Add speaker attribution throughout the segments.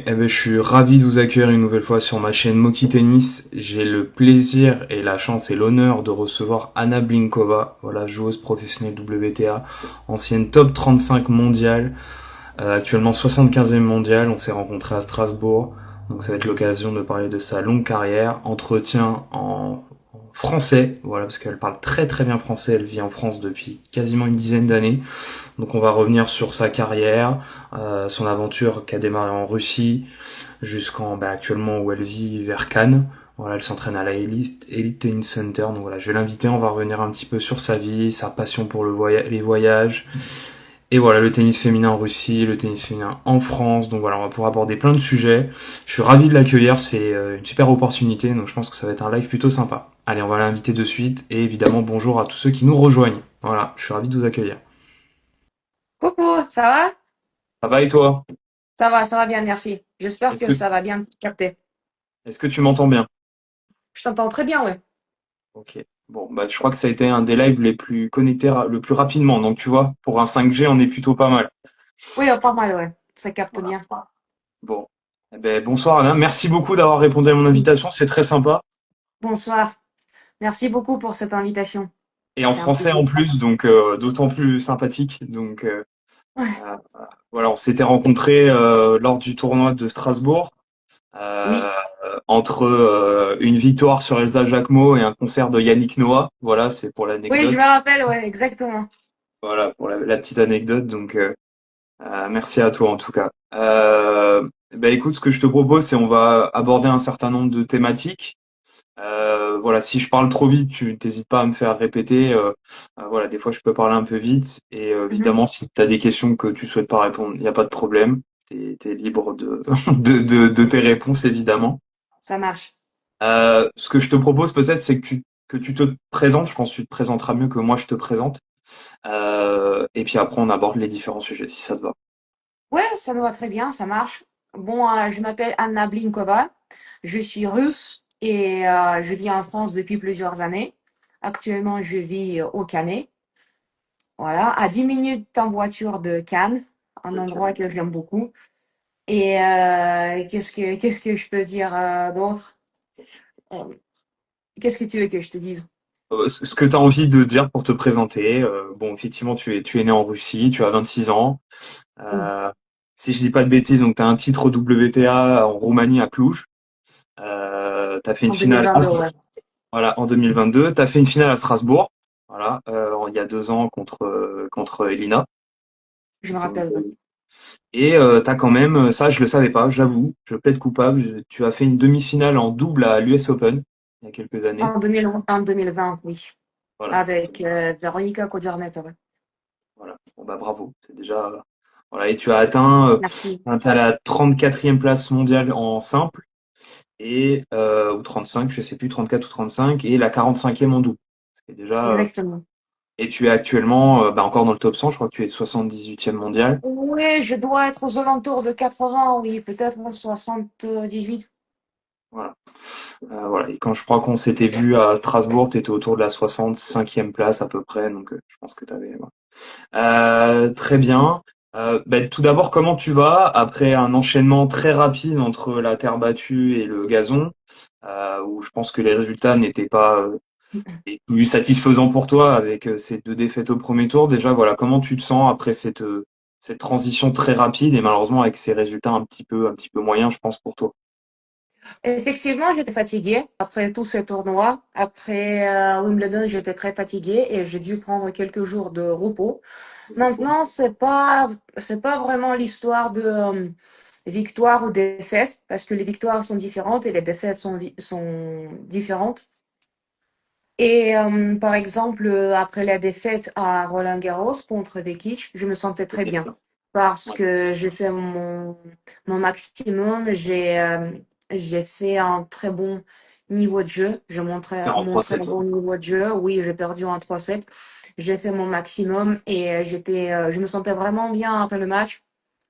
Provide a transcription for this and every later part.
Speaker 1: Je suis ravi de vous accueillir une nouvelle fois sur ma chaîne Moki Tennis. J'ai le plaisir et la chance et l'honneur de recevoir Anna Blinkova, voilà, joueuse professionnelle WTA, ancienne top 35 mondiale, actuellement 75e mondiale. On s'est rencontrés à Strasbourg, donc ça va être l'occasion de parler de sa longue carrière. Entretien en français, voilà, parce qu'elle parle très très bien français. Elle vit en France depuis quasiment une dizaine d'années. Donc on va revenir sur sa carrière, son aventure qui a démarré en Russie jusqu'en actuellement où elle vit vers Cannes. Voilà, elle s'entraîne à la Elite Tennis Center. Donc voilà, je vais l'inviter, on va revenir un petit peu sur sa vie, sa passion pour les voyages. Et voilà, le tennis féminin en Russie, le tennis féminin en France. Donc voilà, on va pouvoir aborder plein de sujets. Je suis ravi de l'accueillir, c'est une super opportunité. Donc je pense que ça va être un live plutôt sympa. Allez, on va l'inviter de suite. Et évidemment, bonjour à tous ceux qui nous rejoignent. Voilà, je suis ravi de vous accueillir.
Speaker 2: Coucou, ça va?
Speaker 1: Ça va et toi?
Speaker 2: Ça va bien, merci. J'espère
Speaker 1: Est-ce
Speaker 2: que
Speaker 1: que,
Speaker 2: ça va bien capter.
Speaker 1: est-ce que tu m'entends bien?
Speaker 2: Je t'entends très bien, ouais.
Speaker 1: Ok. Bon, je crois que ça a été un des lives les plus connectés le plus rapidement. Donc, tu vois, pour un 5G, on est plutôt pas mal.
Speaker 2: Oui, pas mal, ouais. Ça capte
Speaker 1: Voilà.
Speaker 2: bien.
Speaker 1: Bon. Bonsoir Alain. Merci beaucoup d'avoir répondu à mon invitation. C'est très sympa.
Speaker 2: Bonsoir. Merci beaucoup pour cette invitation.
Speaker 1: Et en
Speaker 2: C'est un
Speaker 1: français
Speaker 2: plaisir.
Speaker 1: en plus, donc d'autant plus sympathique. Donc,
Speaker 2: Ouais.
Speaker 1: euh, voilà, on s'était rencontrés lors du tournoi de Strasbourg. euh,
Speaker 2: Oui.
Speaker 1: Entre une victoire sur Elsa Jacquemot et un concert de Yannick Noah. Voilà, c'est pour
Speaker 2: Oui, je
Speaker 1: l'anecdote.
Speaker 2: me rappelle, ouais, exactement.
Speaker 1: Voilà, pour la petite anecdote. Donc, merci à toi en tout cas. Écoute, ce que je te propose, c'est on va aborder un certain nombre de thématiques. Voilà, si je parle trop vite, tu t'hésites pas à me faire répéter. Voilà, des fois je peux parler un peu vite. Et
Speaker 2: Mhm.
Speaker 1: évidemment, si tu as des questions que tu souhaites pas répondre, il n'y a pas de problème. T'es libre de, de tes réponses, évidemment.
Speaker 2: Ça marche.
Speaker 1: Ce que je te propose peut-être, c'est que tu te présentes. Je pense que tu te présenteras mieux que moi je te présente. Et puis après, on aborde les différents sujets, si ça te va.
Speaker 2: Ouais, ça me va très bien, ça marche. Bon, je m'appelle Anna Blinkova. Je suis russe et je vis en France depuis plusieurs années. Actuellement, je vis au Canet. Voilà, à 10 minutes en voiture de Cannes, un
Speaker 1: Ok.
Speaker 2: endroit que j'aime beaucoup. Et qu'est-ce que je peux dire d'autre? Euh, Qu'est-ce que tu veux que je te dise?
Speaker 1: Ce que tu as envie de dire pour te présenter, bon, effectivement, tu es né en Russie, tu as 26 ans.
Speaker 2: Mm.
Speaker 1: Euh, Si je dis pas de bêtises, donc tu as un titre WTA en Roumanie à Cluj. Tu as fait une
Speaker 2: En
Speaker 1: finale à,
Speaker 2: 2022, ouais.
Speaker 1: voilà, en 2022. Tu as fait une finale à Strasbourg, voilà, il y a 2 ans contre Elina.
Speaker 2: Je me
Speaker 1: Donc,
Speaker 2: rappelle. Ouais.
Speaker 1: et tu as quand même, ça je le savais pas, j'avoue, je plaide coupable. Tu as fait une demi-finale en double à l'US Open il y a quelques années.
Speaker 2: En 2020, oui.
Speaker 1: Voilà.
Speaker 2: Avec Veronika Kodirmetova.
Speaker 1: Voilà. Bon, bravo. C'est déjà, voilà. Et tu as atteint,
Speaker 2: Merci.
Speaker 1: t'as la 34e place mondiale en simple et, ou 35, je sais plus, 34 ou 35, et la 45e en double. C'est déjà,
Speaker 2: Exactement.
Speaker 1: et tu es actuellement, encore dans le top 100. Je crois que tu es 78e mondial.
Speaker 2: Oui, je dois être aux alentours de 80, oui, peut-être 78.
Speaker 1: Voilà. Voilà. Et quand je crois qu'on s'était vu à Strasbourg, tu étais autour de la 65e place à peu près. Donc, je pense que tu avais, très bien. Tout d'abord, comment tu vas après un enchaînement très rapide entre la terre battue et le gazon, où je pense que les résultats n'étaient pas plus satisfaisants pour toi avec ces deux défaites au premier tour. Déjà, voilà, comment tu te sens après cette transition très rapide et malheureusement avec ces résultats un petit peu moyens, je pense, pour toi.
Speaker 2: Effectivement, j'étais fatiguée après tous ces tournois. Après Wimbledon, j'étais très fatiguée et j'ai dû prendre quelques jours de repos. Maintenant, c'est pas vraiment l'histoire de victoire ou défaite, parce que les victoires sont différentes et les défaites sont différentes. Et par exemple, après la défaite à Roland-Garros contre Vekic, je me sentais très bien parce
Speaker 1: Ouais.
Speaker 2: que j'ai fait mon maximum, j'ai fait un très bon niveau de jeu, j'ai
Speaker 1: C'est en
Speaker 2: montré
Speaker 1: 3-7.
Speaker 2: un bon niveau de jeu. Oui, j'ai perdu en 3-7. J'ai fait mon maximum et je me sentais vraiment bien après le match.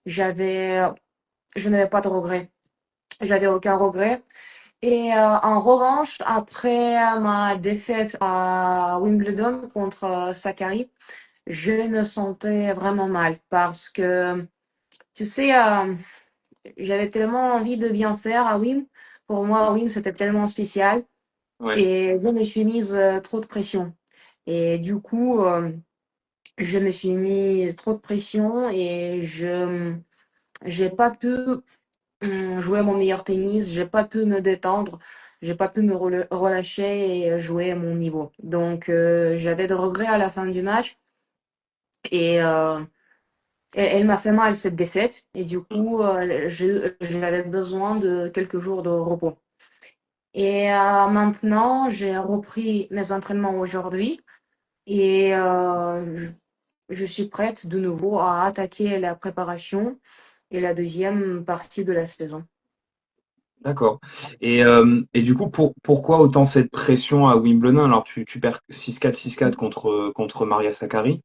Speaker 2: J'avais, je n'avais pas de regrets. J'avais aucun regret. Et en revanche, après ma défaite à Wimbledon contre Sakkari, je me sentais vraiment mal parce que, tu sais, j'avais tellement envie de bien faire à Wim. Pour moi, Wim, c'était tellement spécial.
Speaker 1: Ouais,
Speaker 2: Et je me suis mise trop de pression. Et du coup, je me suis mise trop de pression et je j'ai pas pu jouer mon meilleur tennis, j'ai pas pu me détendre, j'ai pas pu me relâcher et jouer à mon niveau. Donc, j'avais de regrets à la fin du match et elle m'a fait mal cette défaite. Et du coup, j'avais besoin de quelques jours de repos. Et maintenant, j'ai repris mes entraînements aujourd'hui et je suis prête de nouveau à attaquer la préparation et la deuxième partie de la saison.
Speaker 1: d'accord. Et du coup, pourquoi autant cette pression à Wimbledon? Alors, tu perds 6-4, 6-4 contre Maria Sakkari.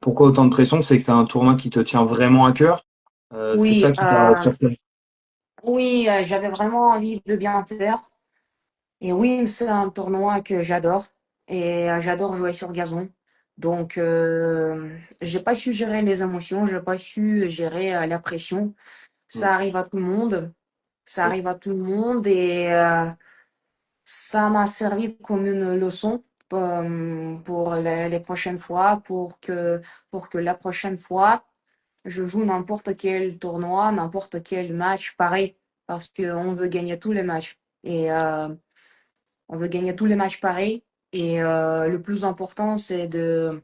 Speaker 1: Pourquoi autant de pression? C'est que c'est un tournoi qui te tient vraiment à cœur. C'est
Speaker 2: Oui,
Speaker 1: ça qui t'a surpris.
Speaker 2: oui, j'avais vraiment envie de bien faire. Et oui, c'est un tournoi que j'adore. Et j'adore jouer sur gazon. Donc, j'ai pas su gérer les émotions, j'ai pas su gérer la pression.
Speaker 1: Mm.
Speaker 2: Ça arrive à tout le monde. Ça
Speaker 1: Oui.
Speaker 2: arrive à tout le monde et ça m'a servi comme une leçon pour les prochaines fois, pour que la prochaine fois, je joue n'importe quel tournoi, n'importe quel match, pareil, parce qu'on veut gagner tous les matchs. Et on veut gagner tous les matchs pareil. Et le plus important, c'est de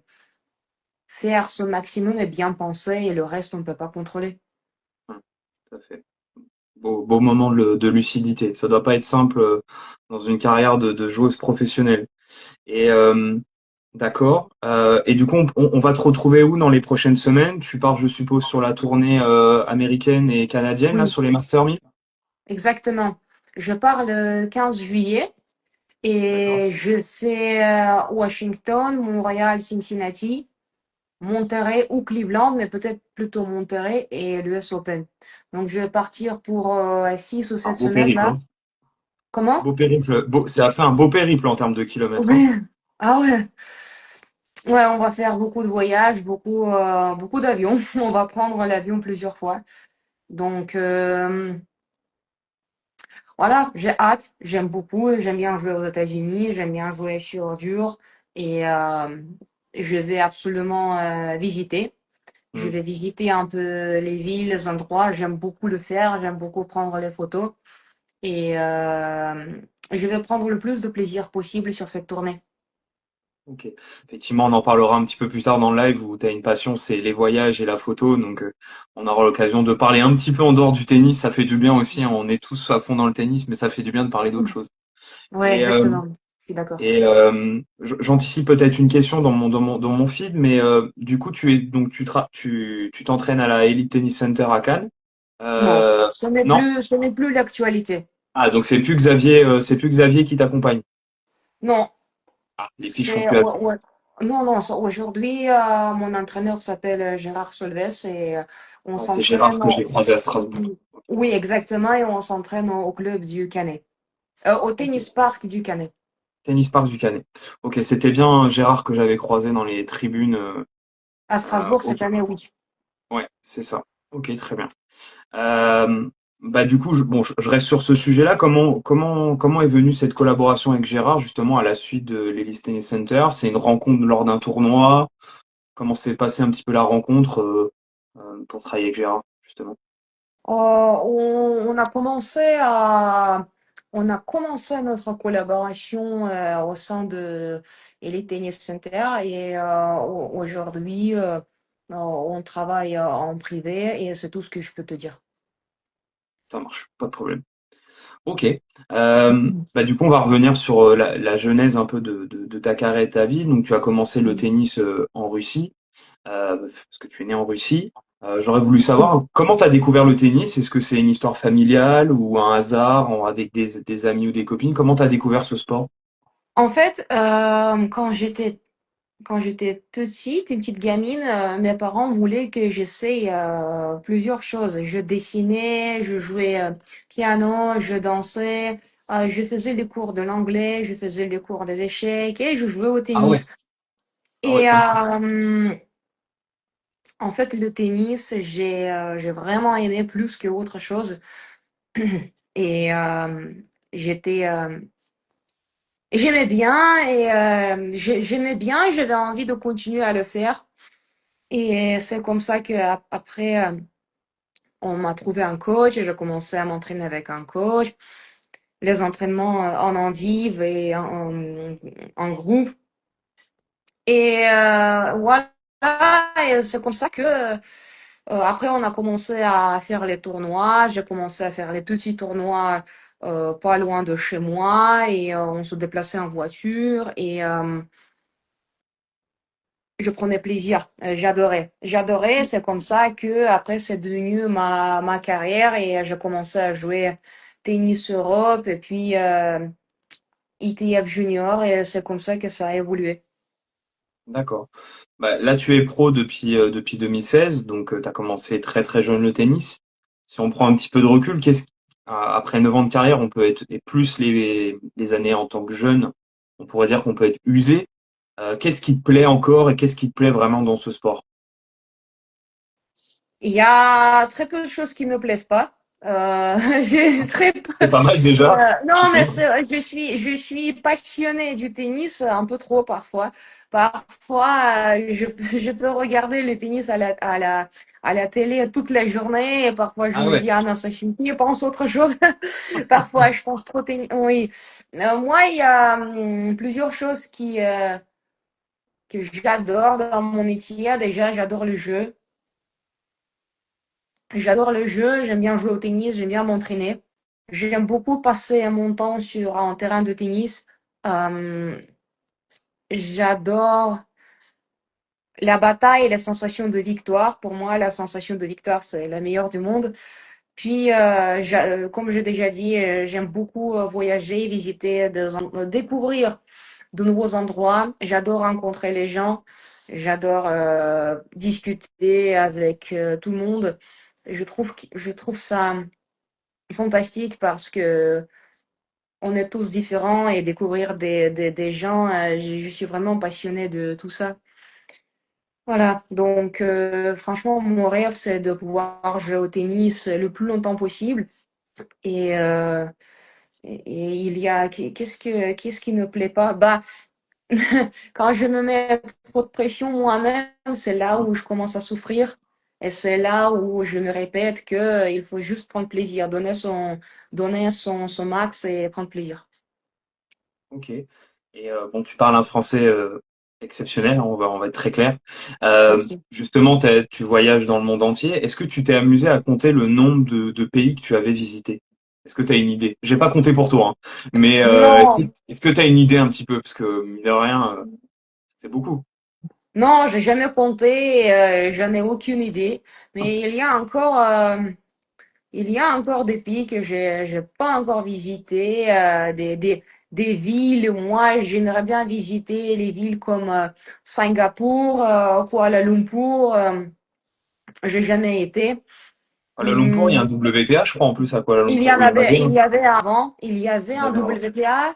Speaker 2: faire ce maximum et bien penser, et le reste, on ne peut pas contrôler.
Speaker 1: Mm. Tout à fait. Beau moment de lucidité. Ça doit pas être simple dans une carrière de joueuse professionnelle. Et d'accord. Et du coup, on va te retrouver où dans les prochaines semaines? Tu pars, je suppose, sur la tournée américaine et canadienne, là,
Speaker 2: Oui,
Speaker 1: sur les Master 1000?
Speaker 2: exactement. Je pars le 15 juillet.
Speaker 1: D'accord.
Speaker 2: Et je fais Washington, Montréal, Cincinnati, Monterrey ou Cleveland, mais peut-être plutôt Monterrey et l'US Open. Donc je vais partir pour 6 ou
Speaker 1: Un
Speaker 2: 7
Speaker 1: beau
Speaker 2: semaines
Speaker 1: périple,
Speaker 2: là.
Speaker 1: hein.
Speaker 2: Comment?
Speaker 1: Beau périple. Ça a fait un beau périple en termes de kilomètres, hein.
Speaker 2: Ouais. Ah ouais. Ouais, on va faire beaucoup de voyages, beaucoup d'avions. On va prendre l'avion plusieurs fois. Donc voilà, j'ai hâte, j'aime beaucoup, j'aime bien jouer aux États-Unis, j'aime bien jouer sur dur et je vais absolument visiter. Je
Speaker 1: Mm.
Speaker 2: vais visiter un peu les villes, les endroits. J'aime beaucoup le faire, j'aime beaucoup prendre les photos et je vais prendre le plus de plaisir possible sur cette tournée.
Speaker 1: Ok. Effectivement, on en parlera un petit peu plus tard dans le live où tu as une passion, c'est les voyages et la photo. Donc, on aura l'occasion de parler un petit peu en dehors du tennis. Ça fait du bien aussi, hein. On est tous à fond dans le tennis, mais ça fait du bien de parler d'autres choses.
Speaker 2: Ouais,
Speaker 1: Et,
Speaker 2: exactement. Je suis d'accord.
Speaker 1: j'anticipe peut-être une question dans mon feed, mais du coup, tu t'entraînes à la Elite Tennis Center à Cannes.
Speaker 2: Non,
Speaker 1: Euh, non?
Speaker 2: ce n'est plus l'actualité.
Speaker 1: Ah, donc c'est plus Xavier qui t'accompagne.
Speaker 2: Non,
Speaker 1: Ah, les fiches sont
Speaker 2: c'est
Speaker 1: plus à
Speaker 2: ouais,
Speaker 1: jour.
Speaker 2: ouais. Non, non. Aujourd'hui, mon entraîneur s'appelle Gérard Solves et on
Speaker 1: Ah, c'est Gérard
Speaker 2: s'entraîne.
Speaker 1: que je l'ai croisé à Strasbourg.
Speaker 2: Oui, exactement, et on s'entraîne au club du Canet, au
Speaker 1: Ok.
Speaker 2: tennis park du Canet.
Speaker 1: Tennis Park du Canet. Ok, c'était bien Gérard que j'avais croisé dans les tribunes.
Speaker 2: À Strasbourg
Speaker 1: Ok,
Speaker 2: cette année, oui.
Speaker 1: ouais, c'est ça. Ok, très bien. Euh, Bah du coup, je reste sur ce sujet-là. Comment est venue cette collaboration avec Gérard justement à la suite de l'Elite Tennis Center? C'est une rencontre lors d'un tournoi? Comment s'est passée un petit peu la rencontre pour travailler avec Gérard justement?
Speaker 2: On a commencé notre collaboration au sein de Elite Tennis Center et aujourd'hui, on travaille en privé et c'est tout ce que je peux te dire.
Speaker 1: Ça marche, pas de problème. Ok. Bah du coup, on va revenir sur la genèse un peu de ta carrière et de ta vie. Donc, tu as commencé le tennis en Russie, parce que tu es né en Russie. J'aurais voulu savoir comment tu as découvert le tennis. Est-ce que c'est une histoire familiale ou un hasard avec des amis ou des copines? Comment tu as découvert ce sport?
Speaker 2: En fait, quand j'étais petite, une petite gamine, mes parents voulaient que j'essaye plusieurs choses. Je dessinais, je jouais piano, je dansais, je faisais des cours de l'anglais, je faisais des cours des échecs et je jouais au
Speaker 1: Ah ouais,
Speaker 2: tennis.
Speaker 1: ah ouais,
Speaker 2: Et
Speaker 1: incroyable.
Speaker 2: En fait, le tennis, j'ai vraiment aimé plus que autre chose. Et j'étais, j'aimais bien et j'aimais bien. J'avais envie de continuer à le faire. Et c'est comme ça que après, on m'a trouvé un coach et j'ai commencé à m'entraîner avec un coach. Les entraînements en endive et en groupe. Et voilà, et c'est comme ça que après on a commencé à faire les tournois. J'ai commencé à faire les petits tournois pas loin de chez moi et on se déplaçait en voiture et je prenais plaisir. J'adorais. C'est comme ça que après c'est devenu ma carrière et j'ai commencé à jouer tennis Europe et puis ITF Junior et c'est comme ça que ça a évolué.
Speaker 1: D'accord. Bah, là, tu es pro depuis 2016, donc tu as commencé très très jeune le tennis. Si on prend un petit peu de recul, après 9 ans de carrière, on peut être, et plus les années en tant que jeune, on pourrait dire qu'on peut être usé. Qu'est-ce qui te plaît encore et qu'est-ce qui te plaît vraiment dans ce sport?
Speaker 2: Il y a très peu de choses qui me plaisent pas. J'ai très peu.
Speaker 1: C'est pas mal déjà.
Speaker 2: Non, mais je suis passionnée du tennis un peu trop parfois. Parfois, je peux regarder le tennis à la télé toute la journée et parfois je
Speaker 1: Ah
Speaker 2: me
Speaker 1: ouais.
Speaker 2: dis, ah non, ça suffit, je pense autre chose. Parfois, je pense trop tennis. Oui. Moi, il y a plusieurs choses que j'adore dans mon métier. Déjà, j'adore le jeu. J'adore le jeu, j'aime bien jouer au tennis, j'aime bien m'entraîner. J'aime beaucoup passer mon temps sur un terrain de tennis. Euh, j'adore la bataille et la sensation de victoire. Pour moi, la sensation de victoire, c'est la meilleure du monde. Puis, comme j'ai déjà dit, j'aime beaucoup voyager, visiter, découvrir de nouveaux endroits. J'adore rencontrer les gens. J'adore discuter avec tout le monde. Je trouve ça fantastique parce que on est tous différents et découvrir des gens, je suis vraiment passionnée de tout ça. Voilà, donc franchement, mon rêve, c'est de pouvoir jouer au tennis le plus longtemps possible. Et, et il y a, qu'est-ce qui me plaît pas? Bah, quand je me mets trop de pression moi-même, c'est là où je commence à souffrir. Et c'est là où je me répète que il faut juste prendre plaisir, donner son max et prendre plaisir.
Speaker 1: Ok. Et bon, tu parles un français exceptionnel, hein, on va être très clair.
Speaker 2: Merci.
Speaker 1: Justement, tu voyages dans le monde entier. Est-ce que tu t'es amusé à compter le nombre de pays que tu avais visités? Est-ce que tu as une idée? J'ai pas compté pour toi, hein, mais
Speaker 2: Non,
Speaker 1: est-ce que tu as une idée un petit peu? Parce que mine de rien, ça fait beaucoup.
Speaker 2: non, j'ai jamais compté, j'en ai aucune idée. Mais il y a encore des pays que j'ai pas encore visités, des villes. Moi, j'aimerais bien visiter les villes comme Singapour, Kuala Lumpur. J'ai jamais été.
Speaker 1: Kuala Lumpur, il y a un
Speaker 2: Hum,
Speaker 1: WTA, je crois, en plus à Kuala
Speaker 2: il y
Speaker 1: Lumpur.
Speaker 2: en
Speaker 1: Ou il y en avait
Speaker 2: avait,
Speaker 1: un.
Speaker 2: il y avait avant, il y avait
Speaker 1: Il y en
Speaker 2: un
Speaker 1: avait un.
Speaker 2: WTA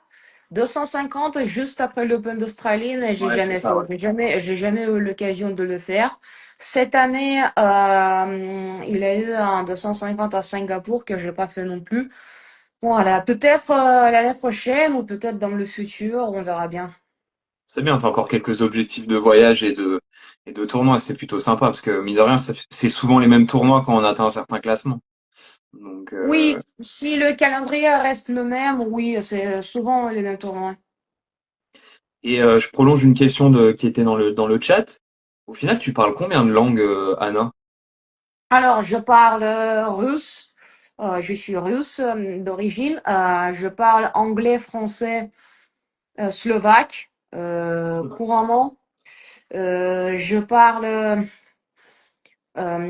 Speaker 2: 250 juste après l'Open d'Australie, mais j'ai
Speaker 1: Ouais, c'est
Speaker 2: jamais fait.
Speaker 1: ça, ouais.
Speaker 2: J'ai jamais eu l'occasion de le faire. Cette année, il y a eu un 250 à Singapour que j'ai pas fait non plus. Voilà, peut-être l'année prochaine ou peut-être dans le futur, on verra bien.
Speaker 1: C'est bien, t'as encore quelques objectifs de voyage et de tournois, c'est plutôt sympa parce que mine de rien, c'est souvent les mêmes tournois quand on atteint un certain classement. Donc,
Speaker 2: Oui, si le calendrier reste le même, oui, c'est souvent les mêmes tournois.
Speaker 1: et je prolonge une question qui était dans le chat. Au final, tu parles combien de langues, Anna?
Speaker 2: Alors, je parle russe. Je suis russe d'origine. Je parle anglais, français, slovaque couramment. Je parle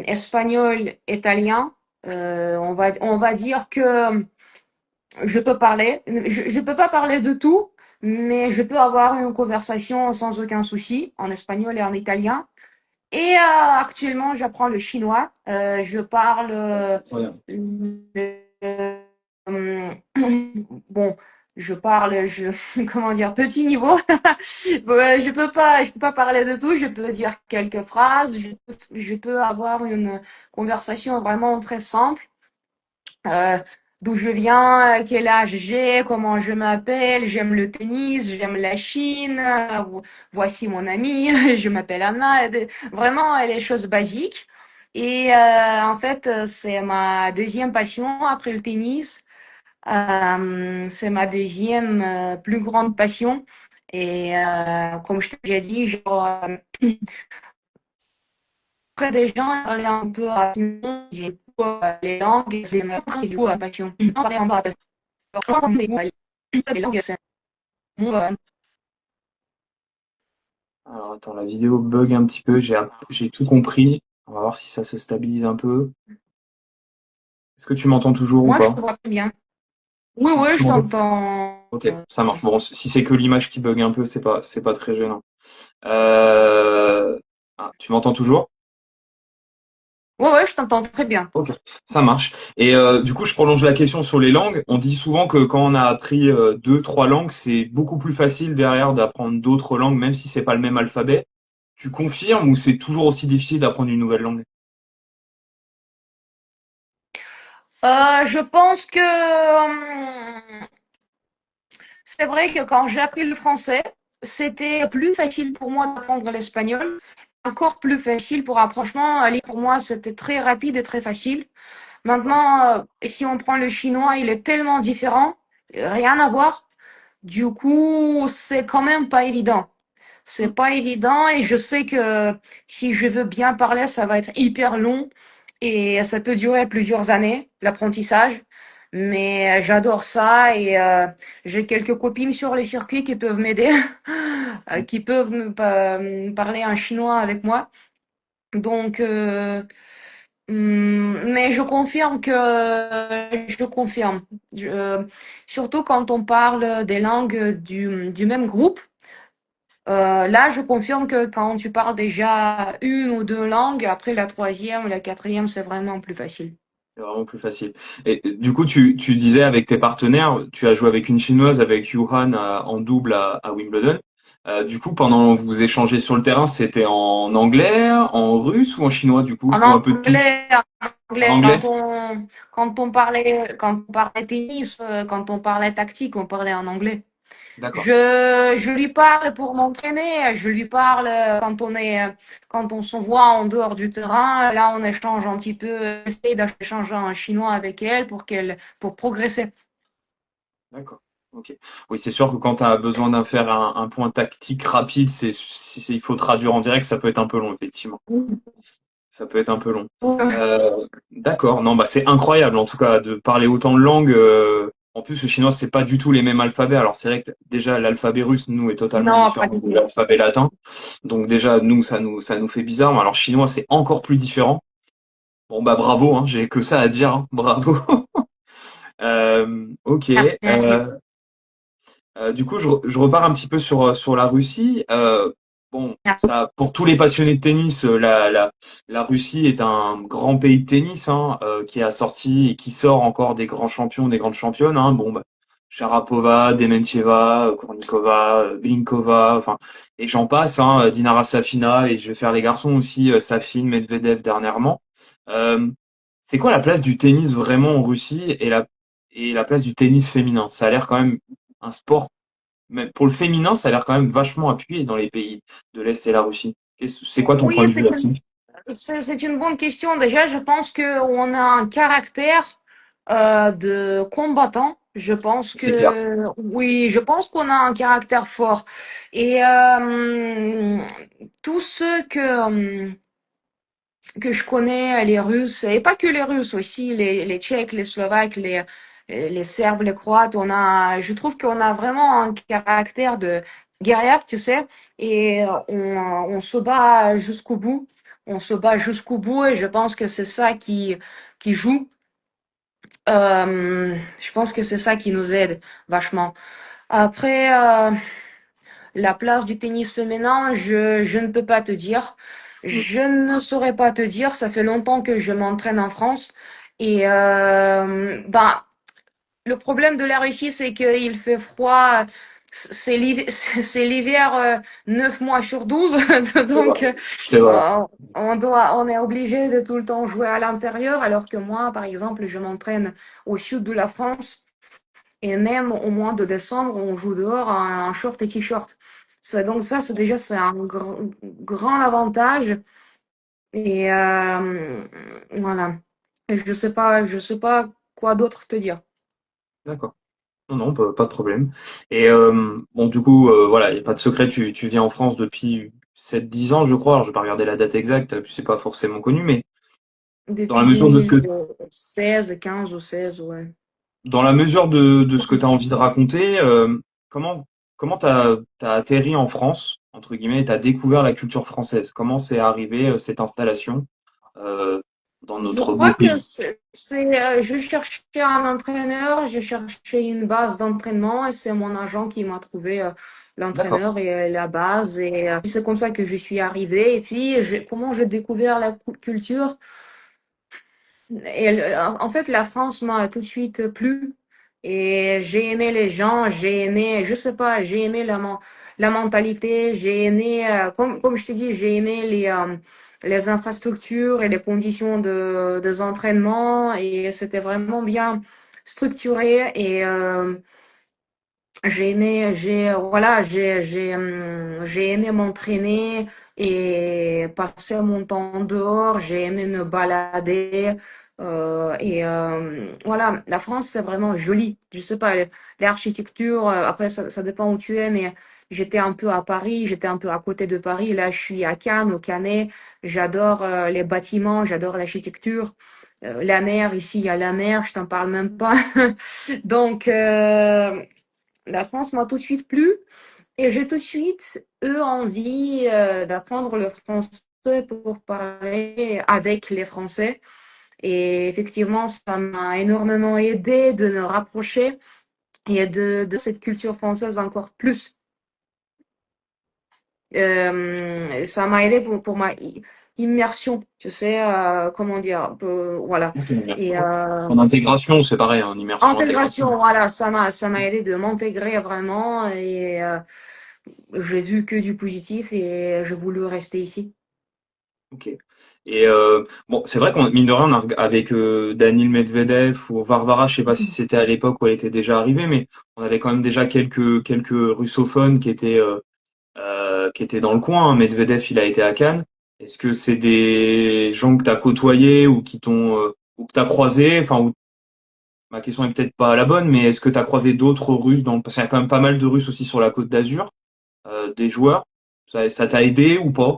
Speaker 2: espagnol, italien. On va dire que je peux parler. Je peux pas parler de tout, mais je peux avoir une conversation sans aucun souci en espagnol et en italien. Et actuellement, j'apprends le chinois. Je parle
Speaker 1: Incroyable.
Speaker 2: le- bon, je parle, comment dire, petit niveau. Ouais, je peux pas parler de tout. Je peux dire quelques phrases. Je peux avoir une conversation vraiment très simple. Euh, D'où je viens, quel âge j'ai, comment je m'appelle, j'aime le tennis, j'aime la Chine, voici mon ami, je m'appelle Anna, vraiment les choses basiques. Et en fait, c'est ma deuxième passion après le tennis. C'est ma deuxième plus grande passion. Et comme je t'ai déjà dit, genre, auprès des gens, parler un peu rapidement, j'ai les langues, c'est ma du coup, passion. Parler un peu rapidement. Les langues, c'est mon,
Speaker 1: Alors attends, la vidéo bug un petit peu, j'ai tout compris. On va voir si ça se stabilise un peu. Est-ce que tu m'entends toujours ou
Speaker 2: moi, je
Speaker 1: pas?
Speaker 2: te vois très bien. Oui,
Speaker 1: Tu,
Speaker 2: oui,
Speaker 1: tu
Speaker 2: je
Speaker 1: m'entends?
Speaker 2: t'entends.
Speaker 1: Ok, ça marche. Bon, si c'est que l'image qui bug un peu, c'est pas très gênant. Euh... Tu m'entends toujours?
Speaker 2: Oui, oui, je t'entends très bien.
Speaker 1: Ok, ça marche. Et du coup, je prolonge la question sur les langues. On dit souvent que quand on a appris deux, trois langues, c'est beaucoup plus facile derrière d'apprendre d'autres langues, même si c'est pas le même alphabet. Tu confirmes ou c'est toujours aussi difficile d'apprendre une nouvelle langue?
Speaker 2: Je pense que c'est vrai que quand j'ai appris le français, c'était plus facile pour moi d'apprendre l'espagnol. Encore plus facile pour approchement. Aller pour moi, c'était très rapide et très facile. Maintenant, si on prend le chinois, il est tellement différent, rien à voir. Du coup, c'est quand même pas évident. C'est pas évident et je sais que si je veux bien parler, ça va être hyper long et ça peut durer plusieurs années, l'apprentissage. Mais j'adore ça et j'ai quelques copines sur les circuits qui peuvent m'aider, qui peuvent me parler en chinois avec moi. Donc, mais je confirme. Surtout quand on parle des langues du même groupe. Là, je confirme que quand tu parles déjà une ou deux langues, après la troisième ou la quatrième, c'est vraiment plus facile.
Speaker 1: C'est vraiment plus facile. Et du coup, tu disais avec tes partenaires, tu as joué avec une chinoise, avec Yuhan en double à Wimbledon. Du coup, pendant que vous échangez sur le terrain, c'était en anglais, en russe ou en chinois du coup,
Speaker 2: En
Speaker 1: ou un peu de tout?
Speaker 2: anglais,
Speaker 1: En anglais?
Speaker 2: quand on parlait tennis, quand on parlait tactique, on parlait en anglais.
Speaker 1: D'accord.
Speaker 2: Je lui parle pour m'entraîner, je lui parle quand on se voit en dehors du terrain. Là, on échange un petit peu, essaye d'échanger en chinois avec elle pour progresser.
Speaker 1: D'accord. Ok. Oui, c'est sûr que quand tu as besoin d'un faire un point tactique rapide, il faut traduire en direct, ça peut être un peu long, effectivement. Ça peut être un peu long. D'accord. Non, bah c'est incroyable en tout cas de parler autant de langues. En plus, le chinois, c'est pas du tout les mêmes alphabets. Alors c'est vrai que déjà l'alphabet russe, nous, est totalement
Speaker 2: Non, pas
Speaker 1: différent
Speaker 2: du
Speaker 1: de
Speaker 2: tout.
Speaker 1: l'alphabet latin. Donc déjà, nous, ça nous fait bizarre. Mais alors chinois, c'est encore plus différent. Bon bah bravo, hein, j'ai que ça à dire. Hein, bravo. Ok.
Speaker 2: Merci, merci.
Speaker 1: Du coup, je repars un petit peu sur la Russie. Bon, ça, pour tous les passionnés de tennis, la Russie est un grand pays de tennis hein, qui a sorti et qui sort encore des grands champions, des grandes championnes. Hein. Bon, bah, Sharapova, Dementieva, Kornikova, Blinkova, enfin, et j'en passe. Hein, Dinara Safina et je vais faire les garçons aussi, Safin, Medvedev dernièrement. Euh, c'est quoi la place du tennis vraiment en Russie et la place du tennis féminin? Ça a l'air quand même un sport, mais pour le féminin, ça a l'air quand même vachement appuyé dans les pays de l'Est et la Russie. C'est quoi ton point
Speaker 2: Oui,
Speaker 1: de vue là-dessus?
Speaker 2: c'est une bonne question. Déjà, je pense qu'on a un caractère de combattant. Je pense
Speaker 1: C'est clair.
Speaker 2: que oui, je pense qu'on a un caractère fort. Et tous ceux que je connais, les Russes, et pas que les Russes aussi, les Tchèques, les Slovaques, les Serbes, les Croates, je trouve qu'on a vraiment un caractère de guerrière, tu sais, et on se bat jusqu'au bout. On se bat jusqu'au bout et je pense que c'est ça qui joue. Je pense que c'est ça qui nous aide vachement. Après, la place du tennis féminin, je ne peux pas te dire.
Speaker 1: Mm.
Speaker 2: Je ne saurais pas te dire. Ça fait longtemps que je m'entraîne en France. Et ben, le problème de la Russie, c'est qu'il fait froid. C'est l'hiver 9 mois sur 12.
Speaker 1: C'est vrai.
Speaker 2: Donc,
Speaker 1: C'est vrai.
Speaker 2: euh, on est obligé de tout le temps jouer à l'intérieur, alors que moi, par exemple, je m'entraîne au sud de la France et même au mois de décembre, on joue dehors en short et t-shirt. Donc ça, c'est un grand avantage. Et voilà. Et je sais pas quoi d'autre te dire.
Speaker 1: D'accord. Non, non, pas de problème. Et bon, du coup, voilà, il n'y a pas de secret, tu vis en France depuis 7 10 ans, je crois. Alors, je vais pas regarder la date exacte, puis c'est pas forcément connu, mais dans la
Speaker 2: Depuis
Speaker 1: mesure de ce que
Speaker 2: 2016, 15 ou 16, ouais.
Speaker 1: dans la mesure de ce que tu as envie de raconter, comment comment t'as atterri en France, entre guillemets, t'as découvert la culture française? Comment c'est arrivé cette installation euh, dans
Speaker 2: Je
Speaker 1: notre beau
Speaker 2: crois que
Speaker 1: pays?
Speaker 2: je cherchais un entraîneur, je cherchais une base d'entraînement et c'est mon agent qui m'a trouvé
Speaker 1: D'accord.
Speaker 2: l'entraîneur et la base et c'est comme ça que je suis arrivée. Et puis, comment j'ai découvert la culture? En fait, la France m'a tout de suite plu et j'ai aimé les gens, j'ai aimé, je sais pas, j'ai aimé la mentalité, j'ai aimé, comme je t'ai dit, j'ai aimé les infrastructures et les conditions des entraînements et c'était vraiment bien structuré et j'ai aimé m'entraîner et passer mon temps dehors. J'ai aimé me balader. Voilà, la France, c'est vraiment joli. Je sais pas, l'architecture, après, ça dépend où tu es, mais j'étais un peu à Paris, j'étais un peu à côté de Paris. Là, je suis à Cannes, au Canet. J'adore les bâtiments, j'adore l'architecture. La mer, ici, il y a la mer, je t'en parle même pas. Donc, la France m'a tout de suite plu et j'ai tout de suite eu envie d'apprendre le français pour parler avec les Français. Et effectivement, ça m'a énormément aidé de me rapprocher et de cette culture française encore plus. Ça m'a aidé pour ma immersion, tu sais, comment dire, voilà.
Speaker 1: Ok, bien.
Speaker 2: Et
Speaker 1: En intégration, c'est pareil, en immersion, intégration.
Speaker 2: intégration, voilà, ça m'a aidé de m'intégrer vraiment et j'ai vu que du positif et j'ai voulu rester ici.
Speaker 1: Ok. Et bon, c'est vrai qu'on mine de rien, avec Daniil Medvedev ou Varvara, je sais pas si c'était à l'époque où elle était déjà arrivée, mais on avait quand même déjà quelques russophones qui étaient dans le coin, hein. Medvedev, il a été à Cannes. Est-ce que c'est des gens que t'as côtoyés ou qui t'ont ou que t'as croisés? Enfin, ma question est peut-être pas la bonne, mais est-ce que t'as croisé d'autres Russes parce qu'il y a quand même pas mal de Russes aussi sur la Côte d'Azur, des joueurs. Ça t'a aidé ou pas,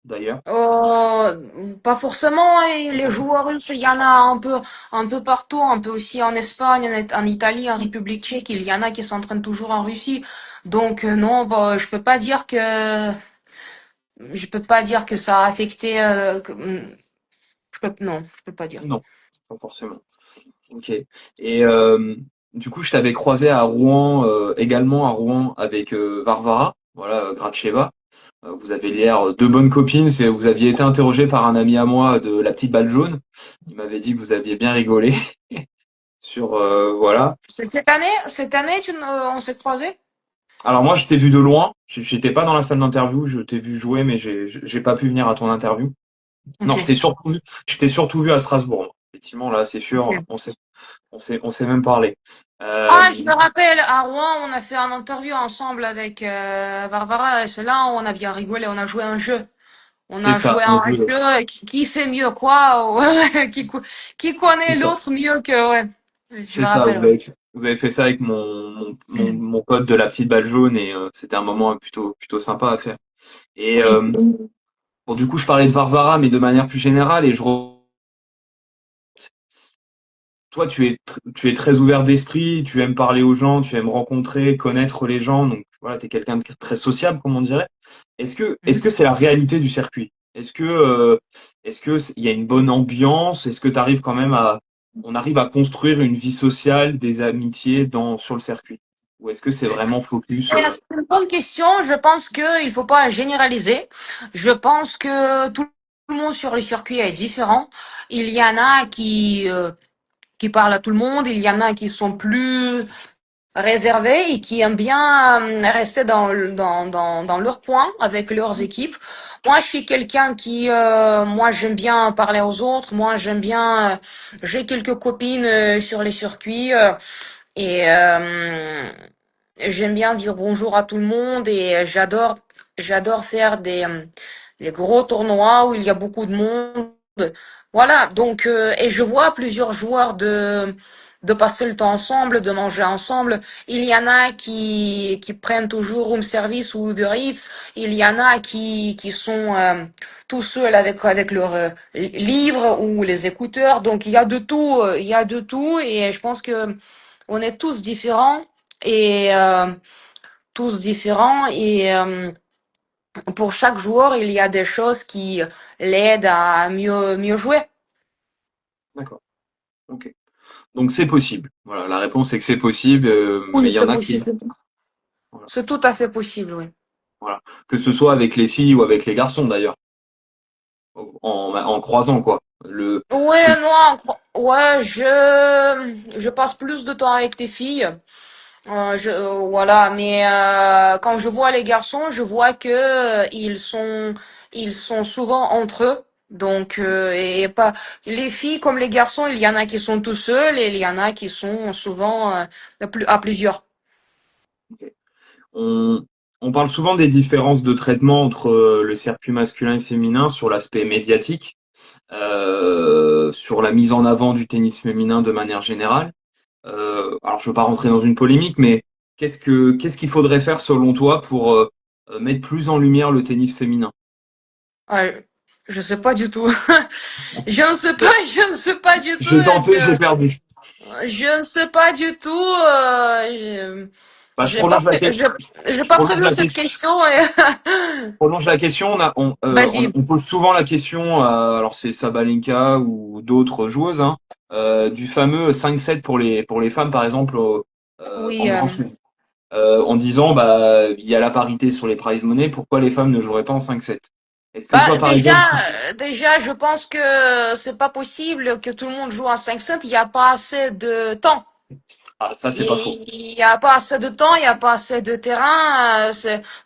Speaker 1: d'ailleurs?
Speaker 2: Pas forcément, et les joueurs russes, il y en a un peu partout, un peu aussi en Espagne, en Italie, en République tchèque, il y en a qui s'entraînent toujours en Russie. Donc non, bah, je peux pas dire que ça a affecté, non, je peux pas dire.
Speaker 1: Non, pas forcément. Ok. Et du coup, je t'avais croisé à Rouen, également à Rouen avec Varvara, voilà, Gracheva. Vous avez l'air de bonnes copines. Vous aviez été interrogé par un ami à moi de la petite balle jaune. Il m'avait dit que vous aviez bien rigolé sur voilà.
Speaker 2: C'est cette année, on s'est croisés?
Speaker 1: Alors moi, je t'ai vu de loin. J'étais pas dans la salle d'interview. Je t'ai vu jouer, mais j'ai pas pu venir à ton interview. Non,
Speaker 2: Ok.
Speaker 1: je t'ai surtout vu à Strasbourg, moi. Effectivement, là, c'est sûr.
Speaker 2: Ok.
Speaker 1: On s'est même parlé.
Speaker 2: Ah, je me rappelle, à Rouen, on a fait un interview ensemble avec Barbara, et c'est là où on a bien rigolé, on a joué un jeu. On
Speaker 1: C'est
Speaker 2: a
Speaker 1: ça.
Speaker 2: joué à un jeu qui fait mieux quoi, ouais, qui
Speaker 1: C'est
Speaker 2: connaît
Speaker 1: ça.
Speaker 2: l'autre mieux que, ouais. Je
Speaker 1: C'est
Speaker 2: me
Speaker 1: ça.
Speaker 2: rappelle, ouais.
Speaker 1: Vous avez fait ça avec mon pote de la petite balle jaune et c'était un moment plutôt sympa à faire. Et
Speaker 2: Oui.
Speaker 1: bon, du coup, je parlais de Varvara, mais de manière plus générale, toi, tu es très ouvert d'esprit, tu aimes parler aux gens, tu aimes rencontrer, connaître les gens, donc voilà, tu es quelqu'un de très sociable, comme on dirait. Est-ce que c'est la réalité du circuit? Il y a une bonne ambiance? Est-ce que tu arrives quand même on arrive à construire une vie sociale, des amitiés sur le circuit? Ou est-ce que c'est vraiment focus,
Speaker 2: C'est une bonne question. Je pense que il faut pas généraliser. Je pense que tout le monde sur le circuit est différent. Il y en a qui parlent à tout le monde. Il y en a qui sont plus réservés et qui aiment bien rester dans leur coin avec leurs équipes. Moi, je suis quelqu'un qui, moi, j'aime bien parler aux autres. Moi, j'aime bien, j'ai quelques copines sur les circuits et j'aime bien dire bonjour à tout le monde et j'adore faire des gros tournois où il y a beaucoup de monde. Voilà, donc et je vois plusieurs joueurs de passer le temps ensemble, de manger ensemble. Il y en a qui prennent toujours room service ou Uber Eats. Il y en a qui sont tout seuls avec leurs livres ou les écouteurs. Donc il y a de tout et je pense que on est et tous différents et pour chaque joueur, il y a des choses qui l'aident à mieux jouer.
Speaker 1: D'accord. Ok. Donc c'est possible. Voilà, la réponse c'est que c'est possible,
Speaker 2: Oui,
Speaker 1: mais il y
Speaker 2: c'est
Speaker 1: en a qui,
Speaker 2: possible.
Speaker 1: voilà,
Speaker 2: C'est tout à fait possible, oui.
Speaker 1: voilà. Que ce soit avec les filles ou avec les garçons d'ailleurs, en croisant quoi. Le-
Speaker 2: Ouais, non, ouais, je passe plus de temps avec les filles. Voilà, mais quand je vois les garçons, je vois que ils sont souvent entre eux. Donc et pas les filles comme les garçons, il y en a qui sont tout seuls et il y en a qui sont souvent à plusieurs.
Speaker 1: on, on parle souvent des différences de traitement entre le circuit masculin et féminin sur l'aspect médiatique, sur la mise en avant du tennis féminin de manière générale. Alors je veux pas rentrer dans une polémique, mais qu'est-ce qu'il faudrait faire selon toi pour mettre plus en lumière le tennis féminin?
Speaker 2: Ouais, je sais pas du tout. Je ne sais pas, je ne sais pas du tout.
Speaker 1: J'ai tenté, j'ai perdu.
Speaker 2: Je ne sais pas du tout.
Speaker 1: Bah,
Speaker 2: J'ai pas, j'ai
Speaker 1: je
Speaker 2: pas
Speaker 1: prolonge
Speaker 2: prévu
Speaker 1: la
Speaker 2: cette
Speaker 1: question.
Speaker 2: question. Et
Speaker 1: Prolonge la question.
Speaker 2: vas-y.
Speaker 1: On pose souvent la question, alors c'est Sabalenka ou d'autres joueuses, hein, du fameux 5-7 pour les femmes, par exemple,
Speaker 2: Oui.
Speaker 1: en Grand Chelem. En disant, bah, il y a la parité sur les prize money, pourquoi les femmes ne joueraient pas en 5-7? Est-ce que toi,
Speaker 2: Bah
Speaker 1: par exemple,
Speaker 2: déjà, je pense que c'est pas possible que tout le monde joue à 5-7. Il n'y a pas assez de temps.
Speaker 1: ah, ça c'est pas faux.
Speaker 2: Il y a pas assez de temps, il y a pas assez de terrain.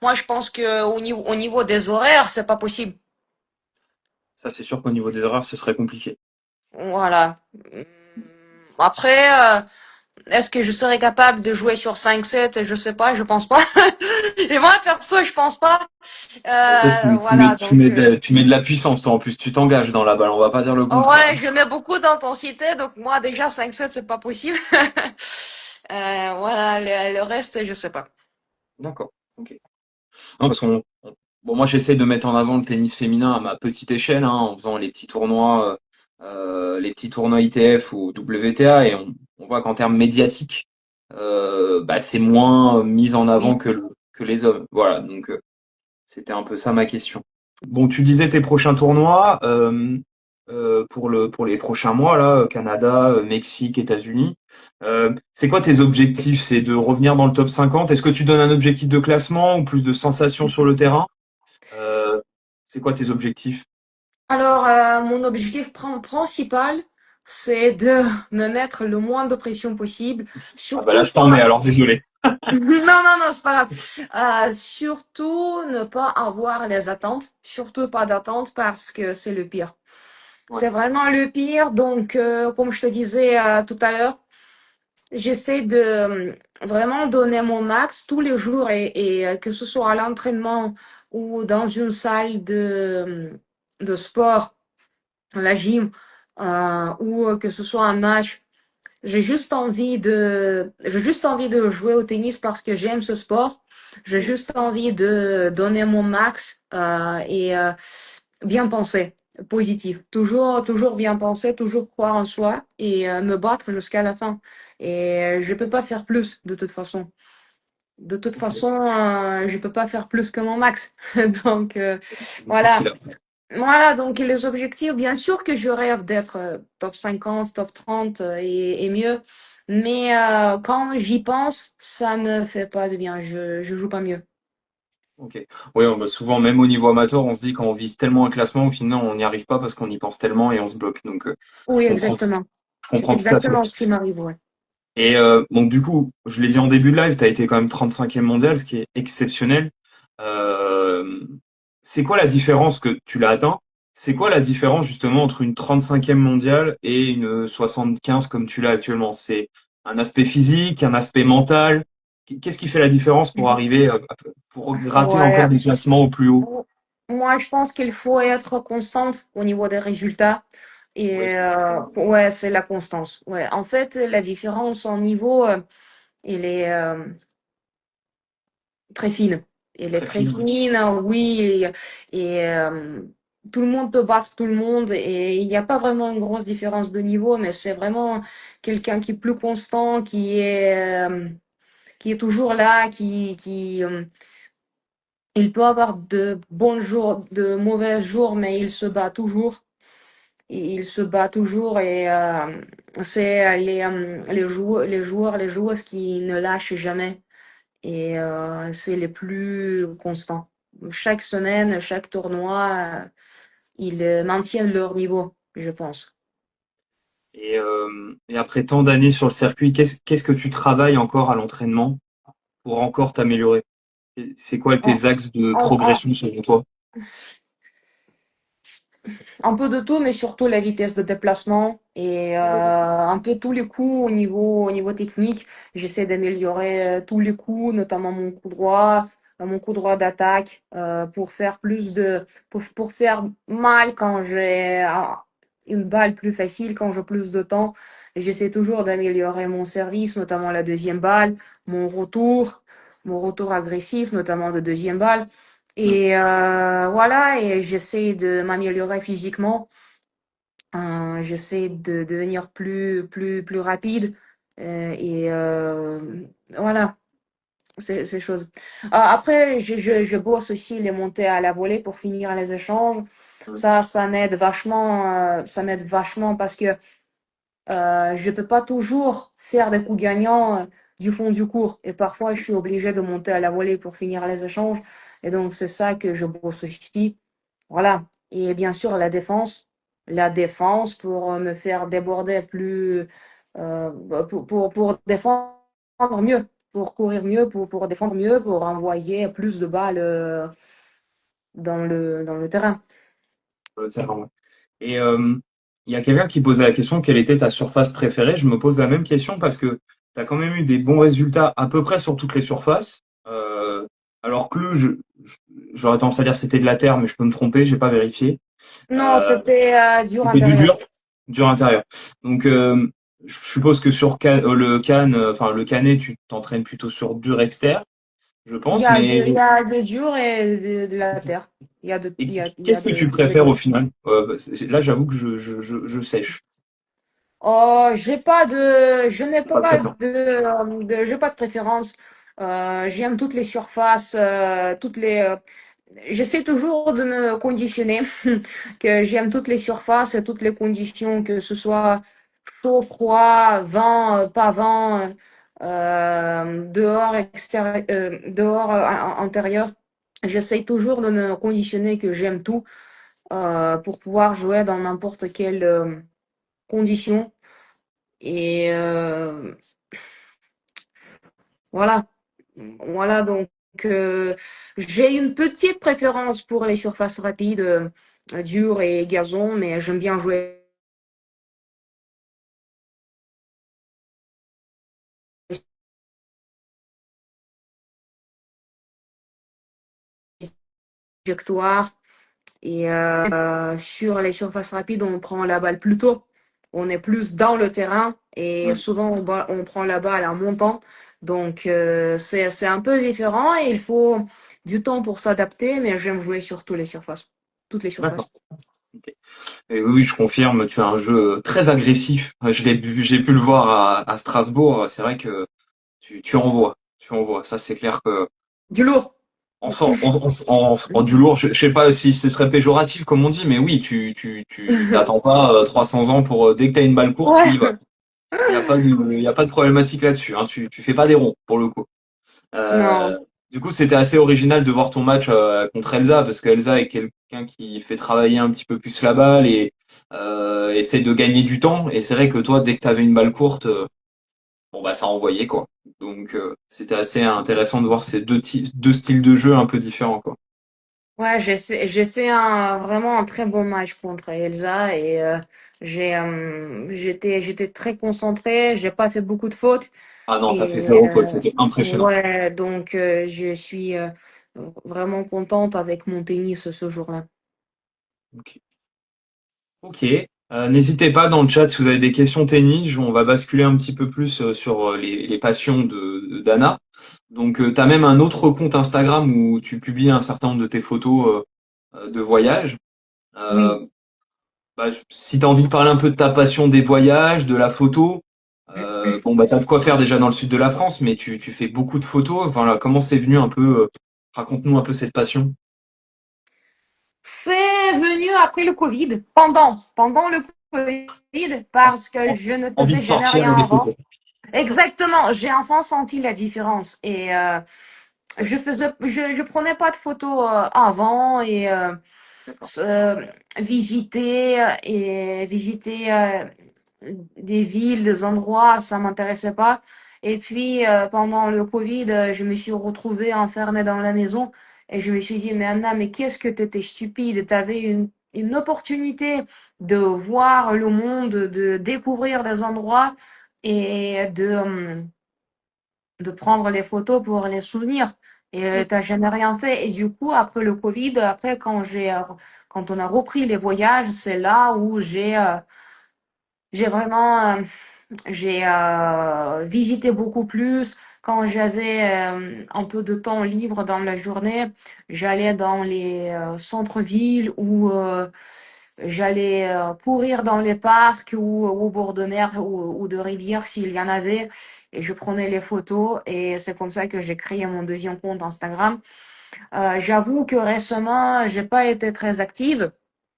Speaker 2: Moi, je pense que au niveau des horaires, c'est pas possible.
Speaker 1: Ça c'est sûr qu'au niveau des erreurs, ce serait compliqué.
Speaker 2: Voilà. Après, est-ce que je serais capable de jouer sur 5-7? Je sais pas, je pense pas. Et moi, perso, je pense pas.
Speaker 1: Toi,
Speaker 2: Voilà, donc.
Speaker 1: tu mets de la puissance, toi, en plus, tu t'engages dans la balle, on va pas dire le contraire,
Speaker 2: Ouais,
Speaker 1: hein.
Speaker 2: je mets beaucoup d'intensité, donc moi déjà 5-7 c'est pas possible. Voilà, le reste je sais pas.
Speaker 1: D'accord. Ok. Non, parce bon, moi, j'essaie de mettre en avant le tennis féminin à ma petite échelle, hein, en faisant les petits tournois ITF ou WTA, et on voit qu'en termes médiatiques, bah, c'est moins mis en
Speaker 2: Oui.
Speaker 1: avant que les hommes. Voilà. Donc, c'était un peu ça ma question. Bon, tu disais tes prochains tournois pour les prochains mois là, Canada, Mexique, États-Unis. C'est quoi tes objectifs? C'est de revenir dans le top 50? Est-ce que tu donnes un objectif de classement ou plus de sensations sur le terrain? Euh, c'est quoi tes objectifs?
Speaker 2: Alors mon objectif principal c'est de me mettre le moins de pression possible,
Speaker 1: Ah bah là,
Speaker 2: surtout
Speaker 1: je t'en mets,
Speaker 2: pas.
Speaker 1: alors désolé.
Speaker 2: Non, c'est pas grave. Surtout ne pas avoir les attentes, surtout pas d'attentes parce que c'est le pire.
Speaker 1: Ouais.
Speaker 2: C'est vraiment le pire. Donc, comme je te disais tout à l'heure, j'essaie de vraiment donner mon max tous les jours et que ce soit à l'entraînement ou dans une salle de sport, la gym, ou que ce soit un match. J'ai juste envie de jouer au tennis parce que j'aime ce sport. J'ai
Speaker 1: Mm.
Speaker 2: juste envie de donner mon max et bien penser, positif. Toujours bien penser, toujours croire en soi et me battre jusqu'à la fin. Et je peux pas faire plus de toute façon. De toute
Speaker 1: Ok.
Speaker 2: façon, je peux pas faire plus que mon max. Donc
Speaker 1: Difficile
Speaker 2: voilà.
Speaker 1: à faire.
Speaker 2: Voilà, donc les objectifs, bien sûr que je rêve d'être top 50, top 30 et mieux, mais quand j'y pense, ça me fait pas de bien, je joue pas mieux.
Speaker 1: Ok. Oui, bah, souvent, même au niveau amateur, on se dit quand on vise tellement un classement, au final, on n'y arrive pas parce qu'on y pense tellement et on se bloque. Donc,
Speaker 2: Oui,
Speaker 1: je comprends.
Speaker 2: exactement.
Speaker 1: Je
Speaker 2: C'est
Speaker 1: comprends tout à fait.
Speaker 2: exactement ce qui m'arrive, ouais.
Speaker 1: Et donc du coup, je l'ai dit en début de live, tu as été quand même 35e mondial, ce qui est exceptionnel. Euh, c'est quoi la différence que tu l'as atteint? C'est quoi la différence justement entre une 35e mondiale et une 75 comme tu l'as actuellement? C'est un aspect physique, un aspect mental? Qu'est-ce qui fait la différence pour
Speaker 2: Mhm.
Speaker 1: arriver, pour gratter encore
Speaker 2: Ouais.
Speaker 1: des classements au plus haut?
Speaker 2: Moi, je pense qu'il faut être constante au niveau des résultats.
Speaker 1: Ouais,
Speaker 2: Et
Speaker 1: c'est sûr.
Speaker 2: ouais, c'est la constance. Ouais. En fait, la différence en niveau, elle est très fine. Elle est
Speaker 1: Très
Speaker 2: très
Speaker 1: fine, ouais.
Speaker 2: fine, oui. Et tout le monde peut battre tout le monde. Et il n'y a pas vraiment une grosse différence de niveau, mais c'est vraiment quelqu'un qui est plus constant, qui est toujours là, il peut avoir de bons jours, de mauvais jours, mais il se bat toujours. Il se bat toujours et c'est les joueurs, les joueuses qui ne lâchent jamais et c'est les plus constants. Chaque semaine, chaque tournoi, ils maintiennent leur niveau, je pense.
Speaker 1: Et après tant d'années sur le circuit, qu'est-ce que tu travailles encore à l'entraînement pour encore t'améliorer? C'est quoi
Speaker 2: En,
Speaker 1: tes axes de
Speaker 2: en, en,
Speaker 1: progression selon toi?
Speaker 2: Un peu de tout, mais surtout la vitesse de déplacement et un peu tous les coups au niveau technique. J'essaie d'améliorer tous les coups, notamment mon coup droit d'attaque, pour faire pour faire mal quand j'ai une balle plus facile, quand j'ai plus de temps. J'essaie toujours d'améliorer mon service, notamment la deuxième balle, mon retour agressif, notamment de deuxième balle.
Speaker 1: Hmm.
Speaker 2: Et voilà, et j'essaie de m'améliorer physiquement. J'essaie de devenir plus rapide. Et voilà, ces choses. Après, je bosse aussi les montées à la volée pour finir les échanges. Ça m'aide vachement parce que je peux pas toujours faire des coups gagnants du fond du cours. Et parfois, je suis obligé de monter à la volée pour finir les échanges. Et donc, c'est ça que je bosse aussi. Voilà. Et bien sûr, la défense. La défense pour me faire déborder pour défendre mieux, pour courir mieux, pour défendre mieux, pour envoyer plus de balles dans le terrain.
Speaker 1: Terrain, ouais. Et il y a quelqu'un qui posait la question, quelle était ta surface préférée? Je me pose la même question parce que tu as quand même eu des bons résultats à peu près sur toutes les surfaces. Alors que j'aurais tendance à dire c'était de la terre, mais je peux me tromper, j'ai pas vérifié.
Speaker 2: Non,
Speaker 1: Euh,
Speaker 2: c'était dur
Speaker 1: C'était du
Speaker 2: intérieur.
Speaker 1: dur intérieur. Donc je suppose que sur le enfin le canet, tu t'entraînes plutôt sur dur externe, je pense,
Speaker 2: Il
Speaker 1: mais
Speaker 2: y a des durs et de la terre.
Speaker 1: et
Speaker 2: Il y a
Speaker 1: qu'est-ce que tu
Speaker 2: des
Speaker 1: préfères
Speaker 2: deux.
Speaker 1: au final? Là, j'avoue que je sèche.
Speaker 2: Oh, je n'ai
Speaker 1: Pas de
Speaker 2: pas
Speaker 1: préférence.
Speaker 2: j'ai pas de préférence. J'aime toutes les surfaces, j'essaie toujours de me conditionner, que j'aime toutes les surfaces et toutes les conditions, que ce soit chaud, froid, vent, pas vent, dehors, intérieur. J'essaie toujours de me conditionner que j'aime tout, pour pouvoir jouer dans n'importe quelle condition. Et voilà. Voilà, donc j'ai une petite préférence pour les surfaces rapides, dures et gazon, mais j'aime bien jouer trajectoire. Et sur les surfaces rapides, on prend la balle plus tôt. On est plus dans le terrain et
Speaker 1: Mm.
Speaker 2: souvent on prend la balle en montant. Donc c'est un peu différent et il faut du temps pour s'adapter, mais j'aime jouer sur toutes les
Speaker 1: D'accord.
Speaker 2: surfaces.
Speaker 1: Ok. Et oui, oui, je confirme, tu as un jeu très agressif. J'ai pu le voir à Strasbourg. C'est vrai que tu envoies. Tu envoies. Ça, c'est clair que
Speaker 2: Du lourd.
Speaker 1: en du lourd, je sais pas si ce serait péjoratif comme on dit, mais oui, tu t'attends pas 300 ans pour dès que t'as une balle courte, tu y vas.
Speaker 2: Ouais.
Speaker 1: Il y a pas de problématique là-dessus. Hein. Tu fais pas des ronds pour le coup. Euh,
Speaker 2: Non.
Speaker 1: du coup, c'était assez original de voir ton match contre Elsa parce qu'Elsa est quelqu'un qui fait travailler un petit peu plus la balle essaye de gagner du temps. Et c'est vrai que toi, dès que tu avais une balle courte, bon bah ça envoyait quoi. Donc c'était assez intéressant de voir ces deux styles de jeu un peu différents quoi.
Speaker 2: Ouais, j'ai fait vraiment un très bon match contre Elsa et j'étais très concentrée, j'ai pas fait beaucoup de fautes
Speaker 1: Ah non, t'as fait
Speaker 2: et
Speaker 1: zéro faute, c'était impressionnant.
Speaker 2: ouais, donc je suis vraiment contente avec mon tennis ce jour-là.
Speaker 1: Ok. Ok. N'hésitez pas dans le chat si vous avez des questions tennis. On va basculer un petit peu plus sur les passions d'Anna. Donc, tu as même un autre compte Instagram où tu publies un certain nombre de tes photos de voyage.
Speaker 2: Oui.
Speaker 1: Euh, si tu as envie de parler un peu de ta passion des voyages, de la photo, bon, bah, tu as de quoi faire déjà dans le sud de la France, mais tu fais beaucoup de photos. Voilà, comment c'est venu un peu, raconte-nous un peu cette passion.
Speaker 2: C'est venu après le Covid, pendant le Covid, parce que je ne
Speaker 1: Envie de
Speaker 2: faisais jamais
Speaker 1: sortir
Speaker 2: rien
Speaker 1: et des
Speaker 2: avant.
Speaker 1: photos.
Speaker 2: Exactement, j'ai enfin senti la différence et je prenais pas de photos avant et
Speaker 1: D'accord.
Speaker 2: visiter des villes, des endroits, ça m'intéressait pas. Et puis pendant le Covid, je me suis retrouvée enfermée dans la maison et je me suis dit mais Anna, mais qu'est-ce que t'étais stupide, t'avais une opportunité de voir le monde, de découvrir des endroits et de prendre les photos pour les souvenirs. Et t'as jamais rien fait. Et du coup, après le Covid, après quand on a repris les voyages, c'est là où j'ai vraiment j'ai visité beaucoup plus. Quand j'avais un peu de temps libre dans la journée, j'allais dans les centres-villes ou j'allais courir dans les parcs ou au bord de mer ou de rivières s'il y en avait. Et je prenais les photos et c'est comme ça que j'ai créé mon deuxième compte Instagram. J'avoue que récemment, j'ai pas été très active.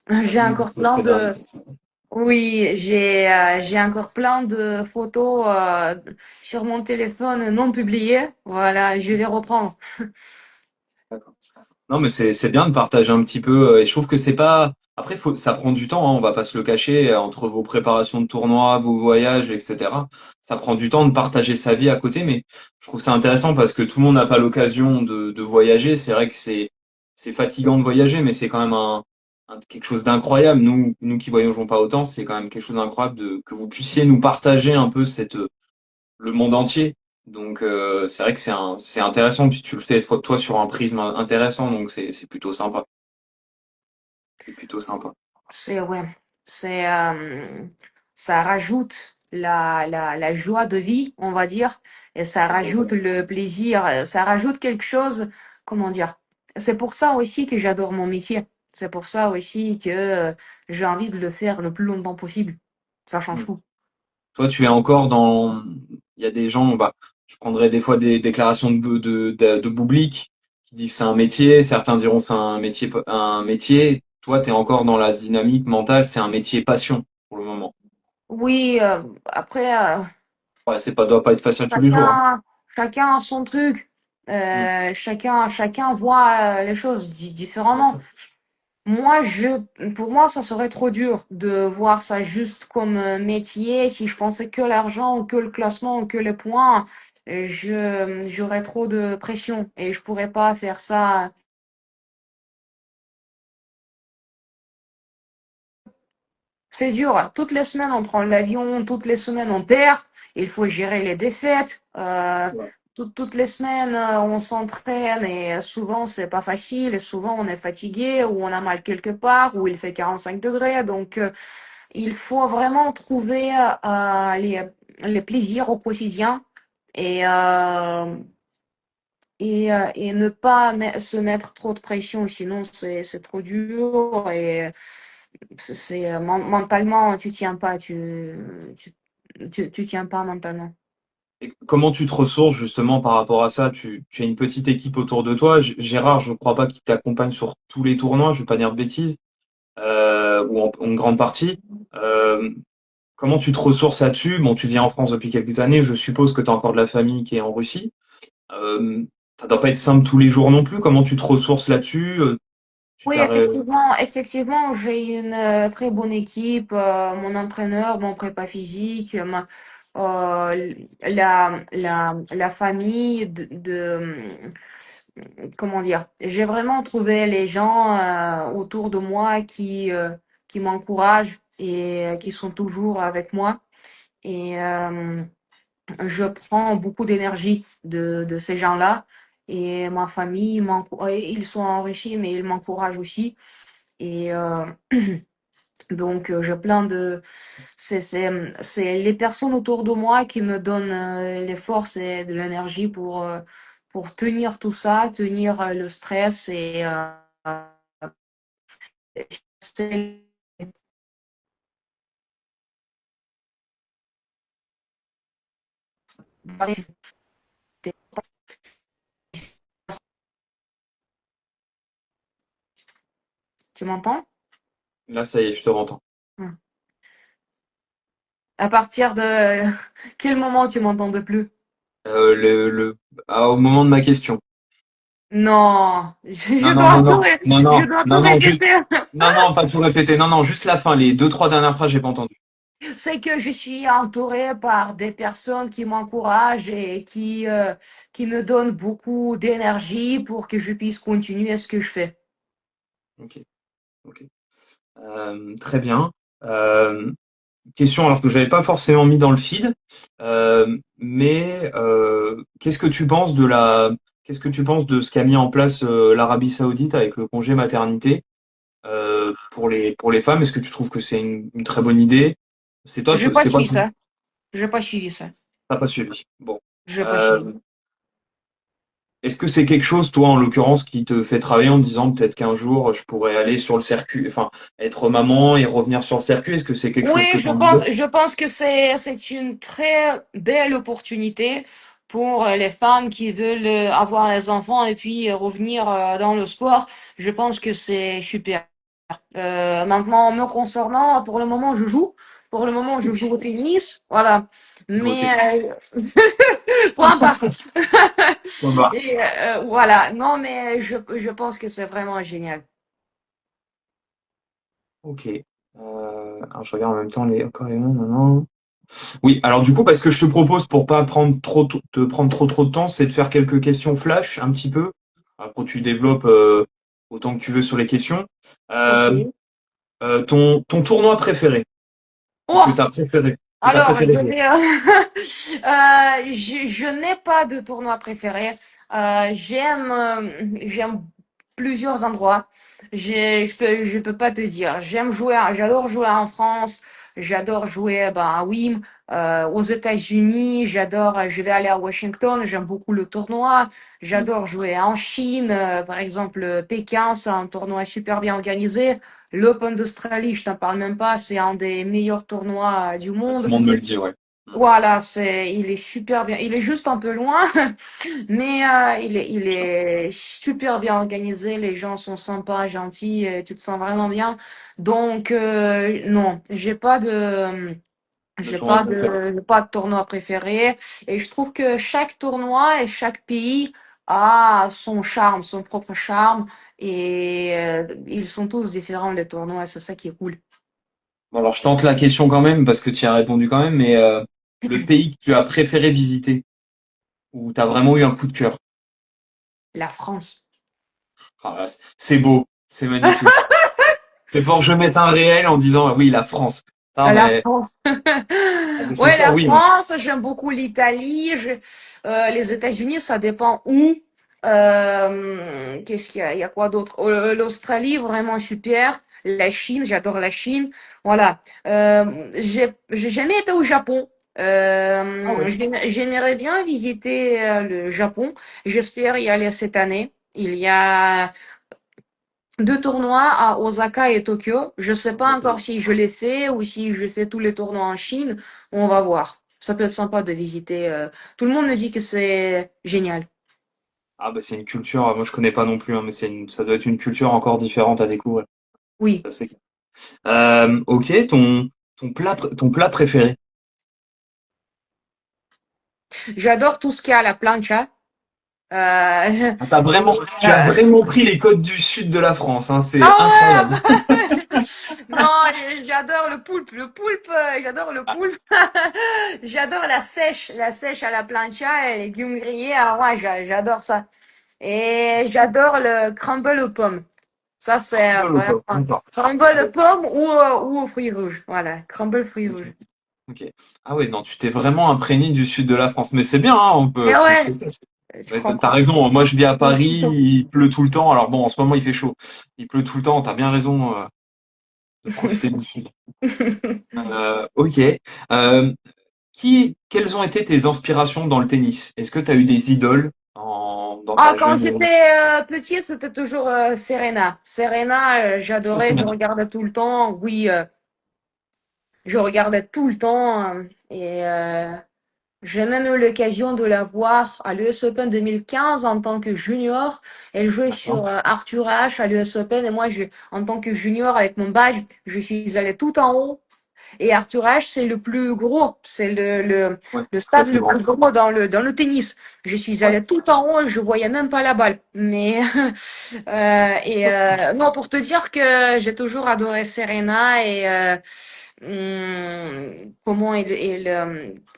Speaker 1: T'as
Speaker 2: J'ai
Speaker 1: mis beaucoup
Speaker 2: encore
Speaker 1: de choses
Speaker 2: plein
Speaker 1: ces derniers
Speaker 2: de,
Speaker 1: temps.
Speaker 2: oui, j'ai encore plein de photos sur mon téléphone non publiées. Voilà, je vais reprendre.
Speaker 1: D'accord. Non, mais c'est bien de partager un petit peu. Et je trouve que c'est pas. Après, ça prend du temps. Hein, on va pas se le cacher entre vos préparations de tournois, vos voyages, etc. Ça prend du temps de partager sa vie à côté, mais je trouve ça intéressant parce que tout le monde n'a pas l'occasion de voyager. C'est vrai que c'est fatigant de voyager, mais c'est quand même quelque chose d'incroyable. Nous qui voyageons pas autant, c'est quand même quelque chose d'incroyable que vous puissiez nous partager un peu le monde entier. Donc c'est vrai que c'est intéressant puis tu le fais toi sur un prisme intéressant donc c'est plutôt sympa. C'est plutôt sympa.
Speaker 2: C'est ouais, c'est ça rajoute la joie de vie, on va dire, et ça rajoute
Speaker 1: Exactement.
Speaker 2: le plaisir, ça rajoute quelque chose, comment dire. C'est pour ça aussi que j'adore mon métier. C'est pour ça aussi que j'ai envie de le faire le plus longtemps possible. Ça change
Speaker 1: Mm.
Speaker 2: tout.
Speaker 1: Toi tu es encore dans il y a des gens bah je prendrais des fois des déclarations de Boublic qui disent que c'est un métier, certains diront c'est un métier. Toi tu es encore dans la dynamique mentale, c'est un métier passion pour le moment.
Speaker 2: Oui, après,
Speaker 1: Ouais, c'est pas doit pas être facile tous les jours hein.
Speaker 2: chacun, chacun a son truc.
Speaker 1: Mm.
Speaker 2: Chacun voit les choses
Speaker 1: Bien
Speaker 2: différemment.
Speaker 1: sûr.
Speaker 2: Moi, pour moi, ça serait trop dur de voir ça juste comme métier. Si je pensais que l'argent, ou que le classement, ou que les points, j'aurais trop de pression et je pourrais pas faire ça. C'est dur. Toutes les semaines, on prend l'avion. Toutes les semaines, on perd. Il faut gérer les défaites.
Speaker 1: Ouais.
Speaker 2: Toutes les semaines, on s'entraîne et souvent, c'est pas facile. Et souvent, on est fatigué ou on a mal quelque part ou il fait 45 degrés. Donc, il faut vraiment trouver les plaisirs au quotidien et, et ne pas se mettre trop de pression, sinon c'est trop dur et mentalement tu tiens pas, tu, tu tiens pas mentalement.
Speaker 1: Et comment tu te ressources justement par rapport à ça? Tu as une petite équipe autour de toi. Gérard, je crois pas qu'il t'accompagne sur tous les tournois, je vais pas dire de bêtises, ou en une grande partie. Euh, Comment tu te ressources là-dessus? Bon, tu viens en France depuis quelques années, je suppose que tu as encore de la famille qui est en Russie. Ça doit pas être simple tous les jours non plus. Comment tu te ressources là-dessus? Tu
Speaker 2: Oui,
Speaker 1: t'arrêtes.
Speaker 2: effectivement, j'ai une très bonne équipe. Mon entraîneur, mon prépa physique, la famille comment dire, j'ai vraiment trouvé les gens autour de moi qui m'encouragent et qui sont toujours avec moi. Et je prends beaucoup d'énergie de ces gens-là. Et ma famille, ils sont enrichis, mais ils m'encouragent aussi. Et donc, j'ai plein de... c'est les personnes autour de moi qui me donnent les forces et de l'énergie pour tenir tout ça, tenir le stress et c'est- tu m'entends?
Speaker 1: Là, ça y est, je te rentends.
Speaker 2: Hmm. À partir de quel moment tu m'entends de plus?
Speaker 1: Au moment de ma question.
Speaker 2: Non,
Speaker 1: Non, non, non, non, non,
Speaker 2: je
Speaker 1: non,
Speaker 2: dois tout
Speaker 1: non, non, juste,
Speaker 2: répéter.
Speaker 1: non, non, pas tout répéter. Non, non, juste la fin. Les deux, trois dernières phrases, j'ai pas entendu.
Speaker 2: C'est que je suis entourée par des personnes qui m'encouragent et qui me donnent beaucoup d'énergie pour que je puisse continuer ce que je fais.
Speaker 1: Ok, ok. Très bien. Euh, Question alors que j'avais pas forcément mis dans le feed, mais qu'est-ce que tu penses de ce qu'a mis en place l'Arabie Saoudite avec le congé maternité pour les femmes? Est-ce que tu trouves que c'est une très bonne idée?
Speaker 2: Je pas
Speaker 1: C'est quoi
Speaker 2: suivi ça. Je pas suivi ça.
Speaker 1: t'as pas suivi. Bon.
Speaker 2: Je pas suivi.
Speaker 1: Euh, Est-ce que c'est quelque chose, toi, en l'occurrence, qui te fait travailler en te disant peut-être qu'un jour je pourrais aller sur le circuit, enfin être maman et revenir sur le circuit? Est-ce que c'est quelque
Speaker 2: Oui,
Speaker 1: chose que tu envisages?
Speaker 2: je pense que c'est une très belle opportunité pour les femmes qui veulent avoir les enfants et puis revenir dans le sport. Je pense que c'est super. Maintenant, me concernant, pour le moment, je joue. Pour le moment, je joue au tennis. Voilà.
Speaker 1: Jouer au tennis.
Speaker 2: Mais, point barre.
Speaker 1: Bon, bah.
Speaker 2: Et voilà. Non, mais je pense que c'est vraiment génial.
Speaker 1: Ok. Alors je regarde en même temps les encore et non, non, non. Oui, alors du coup, parce que je te propose pour pas prendre te prendre trop de temps, c'est de faire quelques questions flash un petit peu. Après, tu développes autant que tu veux sur les questions.
Speaker 2: Ok.
Speaker 1: Euh, ton tournoi préféré, ou
Speaker 2: Oh!
Speaker 1: que t'as
Speaker 2: Alors, je
Speaker 1: préféré jouer.
Speaker 2: vais, je n'ai pas de tournoi préféré. J'aime plusieurs endroits. Je peux pas te dire. J'adore jouer en France. J'adore jouer ben, à Wim, aux États-Unis. Je vais aller à Washington. J'aime beaucoup le tournoi.
Speaker 1: Mm.
Speaker 2: J'adore jouer en Chine. Par exemple, Pékin, c'est un tournoi super bien organisé. L'Open d'Australie, je t'en parle même pas, c'est un des meilleurs tournois du
Speaker 1: Ouais, tout
Speaker 2: monde.
Speaker 1: le monde me le dit, ouais. Mm.
Speaker 2: Voilà, il est super bien. Il est juste un peu loin, mais il est super bien organisé. Les gens sont sympas, gentils, et tu te sens vraiment bien. Donc non,
Speaker 1: Le tournoi préféré.
Speaker 2: j'ai pas de tournoi préféré. Et je trouve que chaque tournoi et chaque pays a son charme, son propre charme. Et ils sont tous différents, les tournois. C'est ça qui est cool.
Speaker 1: Bon, alors je tente la question quand même, parce que tu y as répondu quand même, mais le pays que tu as préféré visiter, où tu as vraiment eu un coup de cœur.
Speaker 2: La France.
Speaker 1: Ah, là, c'est beau, c'est magnifique. C'est pour que je mette un réel en disant, ah oui, la France. Putain,
Speaker 2: La
Speaker 1: mais,
Speaker 2: France.
Speaker 1: ah, mais c'est
Speaker 2: Ouais,
Speaker 1: ça,
Speaker 2: la
Speaker 1: oui.
Speaker 2: France, j'aime beaucoup l'Italie, les États-Unis, ça dépend où. Qu'est-ce qu'il y a? Il y a quoi d'autre? L'Australie, vraiment super. La Chine, j'adore la Chine. Voilà. J'ai jamais été au Japon.
Speaker 1: Ah ouais.
Speaker 2: J'aimerais bien visiter le Japon. J'espère y aller cette année. Il y a deux tournois à Osaka et Tokyo. Je sais pas encore si je les fais ou si je fais tous les tournois en Chine. On va voir. Ça peut être sympa de visiter. Tout le monde me dit que c'est génial.
Speaker 1: Ah bah c'est une culture, moi je connais pas non plus, hein, mais ça doit être une culture encore différente à découvrir.
Speaker 2: Oui.
Speaker 1: Ça, c'est clair. Ok, ton plat préféré.
Speaker 2: J'adore tout ce qui est à la plancha. Euh,
Speaker 1: Ah, tu as
Speaker 2: euh,
Speaker 1: vraiment pris les côtes du sud de la France, hein, c'est
Speaker 2: ah
Speaker 1: incroyable.
Speaker 2: ouais, non, j'adore le poulpe, j'adore le
Speaker 1: Ah,
Speaker 2: poulpe. J'adore la sèche à la plancha et les légumes grillés. Ah ouais, j'adore ça. Et j'adore le crumble aux pommes. Ça, c'est
Speaker 1: crumble ou pas?
Speaker 2: vraiment
Speaker 1: D'accord.
Speaker 2: crumble aux pommes ou aux fruits rouges. Voilà, crumble fruits
Speaker 1: Ok.
Speaker 2: rouges.
Speaker 1: Ok. Ah ouais, non, tu t'es vraiment imprégné du sud de la France. Mais c'est bien, hein, on peut,
Speaker 2: Et ouais, je
Speaker 1: ouais, t'as
Speaker 2: comprends.
Speaker 1: raison. Moi, je vis à Paris, il pleut tout le temps. Alors bon, en ce moment, il fait chaud. Il pleut tout le temps. T'as bien raison, de profiter du sud. Ok. Euh, quelles ont été tes inspirations dans le tennis? Est-ce que t'as eu des idoles dans
Speaker 2: Ah,
Speaker 1: ta
Speaker 2: quand
Speaker 1: jeune...
Speaker 2: j'étais petite, c'était toujours Serena. Serena,
Speaker 1: Ça, c'est
Speaker 2: j'adorais, je
Speaker 1: maintenant.
Speaker 2: regardais tout le temps. Oui, je regardais tout le temps. J'ai même eu l'occasion de la voir à l'US Open 2015 en tant que junior. Elle jouait
Speaker 1: D'accord.
Speaker 2: sur Arthur Ashe à l'US Open et moi, en tant que junior avec mon badge, je suis allée tout en haut. Et Arthur Ashe, c'est le plus gros, c'est
Speaker 1: Ouais,
Speaker 2: le
Speaker 1: très
Speaker 2: stade
Speaker 1: très
Speaker 2: le
Speaker 1: grand.
Speaker 2: plus gros dans le tennis. Je suis
Speaker 1: Ouais.
Speaker 2: allée tout en haut et je voyais même pas la balle. Mais non, pour te dire que j'ai toujours adoré Serena et comment une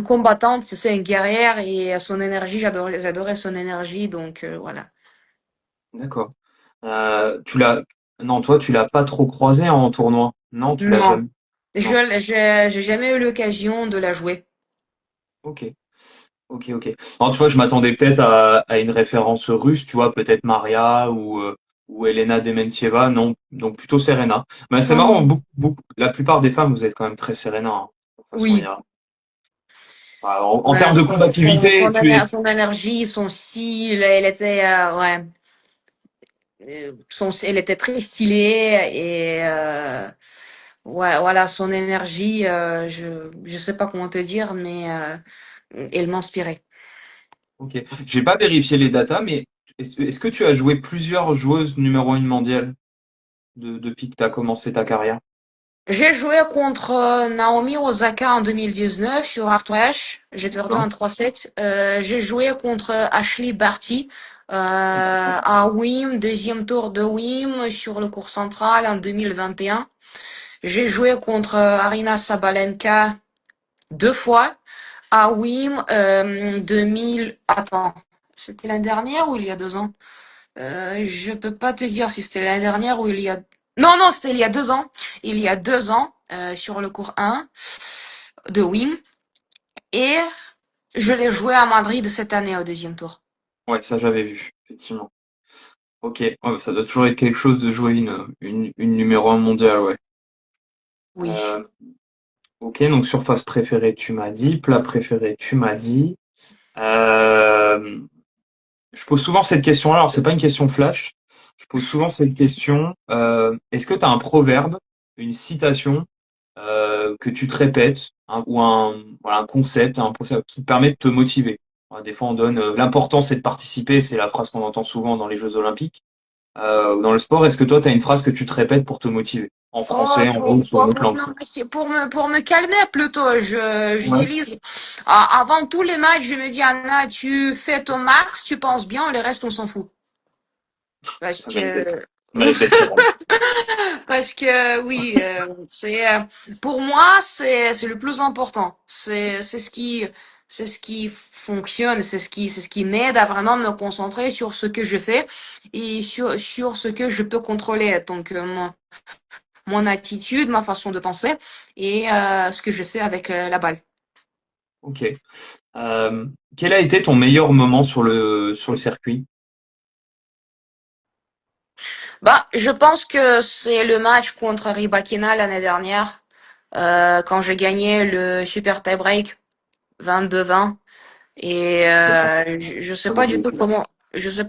Speaker 2: combattante, c'est une guerrière et son énergie, j'adorais son énergie, donc voilà.
Speaker 1: D'accord. Tu l'as, non, toi, tu l'as pas trop croisé en tournoi. Non, tu l'as
Speaker 2: Non,
Speaker 1: jamais. Non.
Speaker 2: j'ai jamais eu l'occasion de la jouer.
Speaker 1: Ok. Ok, ok. Non, tu vois, je m'attendais peut-être à une référence russe, tu vois, peut-être Maria ou Elena Dementieva. Non, donc plutôt Serena. Mais c'est
Speaker 2: Non,
Speaker 1: marrant,
Speaker 2: non.
Speaker 1: la plupart des femmes, vous êtes quand même très Serena, hein, de toute façon,
Speaker 2: Oui.
Speaker 1: en
Speaker 2: Ouais,
Speaker 1: termes de combativité, tu es.
Speaker 2: son énergie, son style, elle était, ouais, elle était très stylée et ouais, voilà, son énergie, je sais pas comment te dire, mais elle m'inspirait.
Speaker 1: Ok. J'ai pas vérifié les datas, mais est-ce que tu as joué plusieurs joueuses numéro 1 mondiale depuis que tu as commencé ta carrière?
Speaker 2: J'ai joué contre Naomi Osaka en 2019 sur Hardwash. J'ai perdu
Speaker 1: D'accord.
Speaker 2: en 3-7. J'ai joué contre Ashley Barty à Wim, deuxième tour de Wim sur le cours central en 2021. J'ai joué contre Arina Sabalenka deux fois à Wim 2000. Attends, c'était l'année dernière ou il y a 2 ans? Je peux pas te dire si c'était l'année dernière ou il y a. Non, non, c'était il y a 2 ans. Il y a 2 ans sur le cours 1 de Wim et je l'ai joué à Madrid cette année au deuxième tour.
Speaker 1: Ouais, ça j'avais vu, effectivement. Ok, ouais, bah, ça doit toujours être quelque chose de jouer une numéro 1 mondiale, ouais.
Speaker 2: Oui.
Speaker 1: Euh, ok, donc surface préférée, tu m'as dit. Plat préféré, tu m'as dit. Euh, je pose souvent cette question-là, alors c'est pas une question flash. Je pose souvent cette question. Est-ce que tu as un proverbe, une citation que tu te répètes, hein, ou voilà, un concept, un concept qui te permet de te motiver? Des fois, on donne l'important, c'est de participer, c'est la phrase qu'on entend souvent dans les Jeux Olympiques. Dans le sport, est-ce que toi, tu as une phrase que tu te répètes pour te motiver? En
Speaker 2: Oh,
Speaker 1: français, en russe ou en autre langue?
Speaker 2: non, mais c'est pour me calmer plutôt.
Speaker 1: Ouais,
Speaker 2: J'utilise, avant tous les matchs, je me dis, Anna, tu fais ton max, tu penses bien, le reste, on s'en fout. Parce
Speaker 1: ça mérite d'être,
Speaker 2: que,
Speaker 1: mérite d'être fait.
Speaker 2: parce que oui, pour moi, c'est le plus important. C'est ce qui fonctionne, c'est ce qui m'aide à vraiment me concentrer sur ce que je fais et sur ce que je peux contrôler. Donc, mon attitude, ma façon de penser et ce que je fais avec la balle.
Speaker 1: Ok. Quel a été ton meilleur moment sur le circuit?
Speaker 2: Bah, je pense que c'est le match contre Rybakina l'année dernière, quand j'ai gagné le super tie break 22-20. Et je sais pas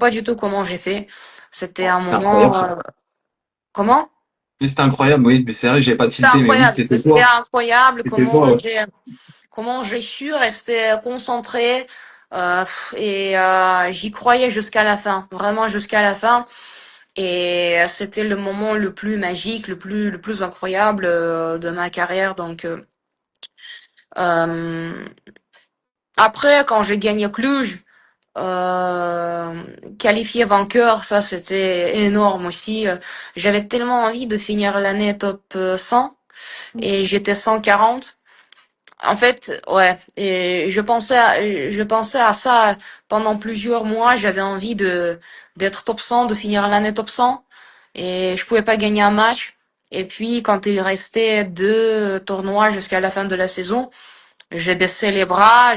Speaker 2: du tout comment j'ai fait. C'était
Speaker 1: Oh,
Speaker 2: un
Speaker 1: c'était incroyable
Speaker 2: moment.
Speaker 1: ça.
Speaker 2: Comment?
Speaker 1: Mais c'était incroyable, oui. Mais c'est vrai, j'ai pas
Speaker 2: C'était
Speaker 1: tilté, mais oui,
Speaker 2: incroyable.
Speaker 1: c'était
Speaker 2: C'était
Speaker 1: toi.
Speaker 2: incroyable
Speaker 1: C'était toi, ouais.
Speaker 2: comment j'ai su rester concentré et j'y croyais jusqu'à la fin, vraiment jusqu'à la fin. Et c'était le moment le plus magique, le plus incroyable de ma carrière. Donc euh, après, quand j'ai gagné Cluj. Qualifié vainqueur, ça c'était énorme aussi. J'avais tellement envie de finir l'année top 100 et j'étais 140. En fait, ouais, et je pensais à ça pendant plusieurs mois. J'avais envie d'être top 100, de finir l'année top 100, et je pouvais pas gagner un match. Et puis, quand il restait deux tournois jusqu'à la fin de la saison, j'ai baissé les bras.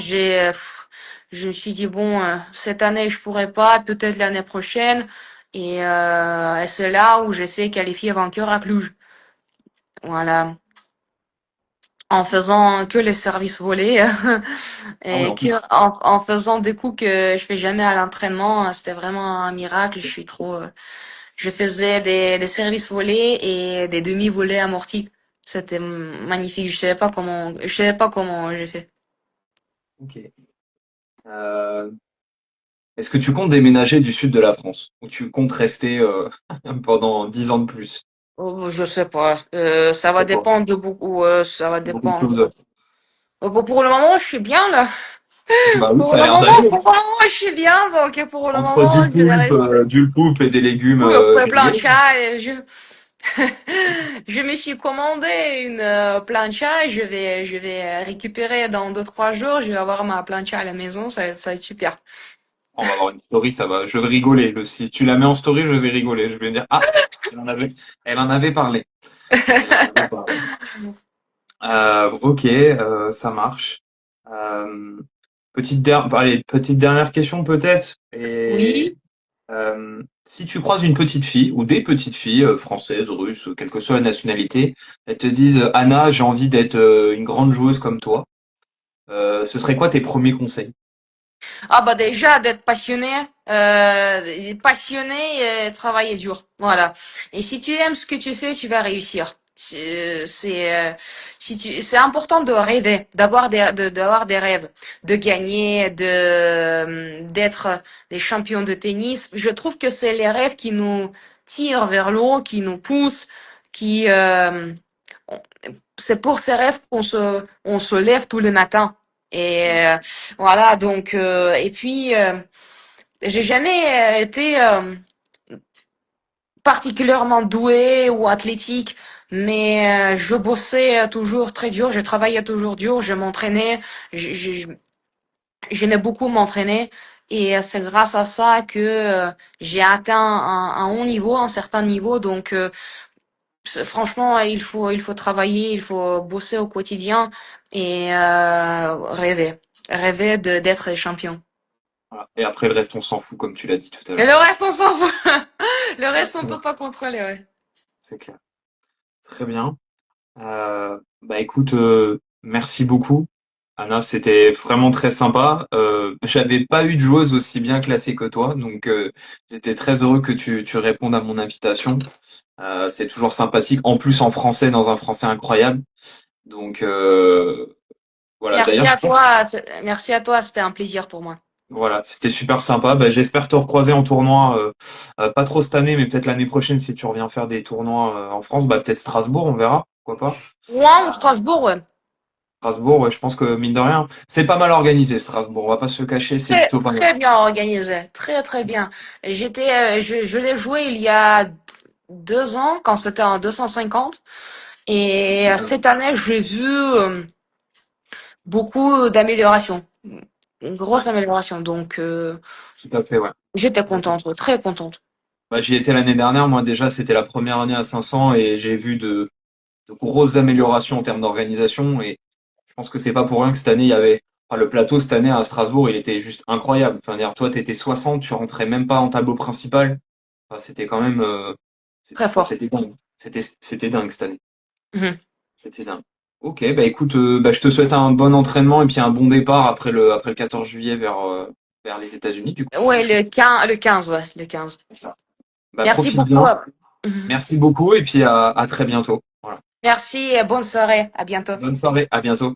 Speaker 2: Je me suis dit bon, cette année je pourrais pas, peut-être l'année prochaine. Et c'est là où j'ai fait qualifier vainqueur à Cluj. Voilà, en faisant que les services volés.
Speaker 1: Ah ouais,
Speaker 2: Et
Speaker 1: en plus.
Speaker 2: en faisant des coups que je fais jamais à l'entraînement, c'était vraiment un miracle. Je faisais des services volés et des demi-volés amortis. C'était magnifique. Je savais pas comment j'ai fait.
Speaker 1: Ok. Euh, Est-ce que tu comptes déménager du sud de la France ou tu comptes rester pendant 10 ans de plus?
Speaker 2: Oh, je sais pas. Ça va
Speaker 1: C'est pas.
Speaker 2: dépendre de beaucoup. Ça va
Speaker 1: Beaucoup de
Speaker 2: dépendre.
Speaker 1: choses.
Speaker 2: Pour le moment, je suis bien là.
Speaker 1: Bah oui, ça a l'air
Speaker 2: Pour
Speaker 1: d'aller.
Speaker 2: le moment, je suis bien. Donc pour le
Speaker 1: Entre
Speaker 2: moment, je vais rester.
Speaker 1: du poulpe et des légumes
Speaker 2: Oui, au
Speaker 1: grillés.
Speaker 2: plancha. Je me suis commandé une plancha. Je vais récupérer dans 2, 3 jours. Je vais avoir ma plancha à la maison. Ça va être super.
Speaker 1: On va avoir une story, ça va. Je vais rigoler. Si tu la mets en story, je vais rigoler. Je vais dire, ah, elle en avait parlé. Elle en avait parlé. Ok, ça marche. Euh, petite dernière question peut-être. Et
Speaker 2: Oui.
Speaker 1: si tu croises une petite fille ou des petites filles françaises, russes, quelle que soit la nationalité, elles te disent Anna, j'ai envie d'être une grande joueuse comme toi. Ce serait quoi tes premiers conseils?
Speaker 2: Ah bah déjà d'être passionné et travailler dur. Voilà. Et si tu aimes ce que tu fais, tu vas réussir. C'est important de rêver, d'avoir des rêves, de gagner, d'être des champions de tennis. Je trouve que c'est les rêves qui nous tirent vers le haut, qui nous poussent, qui on- c'est pour ces rêves on se lève tous les matins. Et voilà, donc et puis j'ai jamais été particulièrement douée ou athlétique, mais je bossais toujours très dur, je travaillais toujours dur, je m'entraînais, j- j- j'aimais beaucoup m'entraîner et c'est grâce à ça que j'ai atteint un haut niveau, un certain niveau. Donc franchement, il faut travailler, il faut bosser au quotidien et rêver d'être champion.
Speaker 1: Voilà. Et après le reste, on s'en fout, comme tu l'as dit tout à
Speaker 2: Et
Speaker 1: l'heure.
Speaker 2: le reste, on s'en fout. Le reste, on peut
Speaker 1: Exactement.
Speaker 2: pas contrôler, ouais.
Speaker 1: C'est clair. Très bien. Bah écoute, merci beaucoup. Anna, c'était vraiment très sympa. J'avais pas eu de joueuse aussi bien classée que toi, donc j'étais très heureux que tu répondes à mon invitation. C'est toujours sympathique. En plus en français, dans un français incroyable. Donc voilà. D'ailleurs, je pense,
Speaker 2: Merci à toi, c'était un plaisir pour moi.
Speaker 1: voilà, c'était super sympa. Bah, j'espère te recroiser en tournoi, pas trop cette année, mais peut-être l'année prochaine si tu reviens faire des tournois en France. Bah peut-être Strasbourg, on verra. Pourquoi pas.
Speaker 2: Rouen ou Strasbourg, ouais.
Speaker 1: Strasbourg, ouais, je pense que mine de rien, c'est pas mal organisé Strasbourg. On va pas se le cacher, c'est plutôt pas mal.
Speaker 2: Très bien organisé, très bien. Je l'ai joué il y a 2 ans quand c'était en 250 et cette année j'ai vu beaucoup d'améliorations, une
Speaker 1: Ouais,
Speaker 2: grosse amélioration. Donc
Speaker 1: tout à fait, ouais.
Speaker 2: j'étais
Speaker 1: Tout à fait.
Speaker 2: contente, ouais, très contente.
Speaker 1: Bah, j'y étais l'année dernière. Moi, déjà, c'était la première année à 500 et j'ai vu de grosses améliorations en termes d'organisation. Et je pense que c'est pas pour rien que cette année, il y avait, enfin, le plateau cette année à Strasbourg, il était juste incroyable. Enfin, dire, toi, t'étais 60, tu rentrais même pas en tableau principal. Enfin, c'était quand même,
Speaker 2: Très
Speaker 1: enfin,
Speaker 2: fort.
Speaker 1: c'était dingue. C'était dingue cette année.
Speaker 2: Mhm.
Speaker 1: C'était dingue. Ok, bah écoute, bah, je te souhaite un bon entraînement et puis un bon départ après le 14 juillet vers les États-Unis, du coup.
Speaker 2: Ouais, le 15, ouais, le 15.
Speaker 1: C'est ça. Bah,
Speaker 2: Merci
Speaker 1: profite
Speaker 2: beaucoup.
Speaker 1: bien.
Speaker 2: Mhm.
Speaker 1: Merci beaucoup et puis à très bientôt. Voilà.
Speaker 2: Merci et bonne soirée. À bientôt.
Speaker 1: Bonne soirée. À bientôt.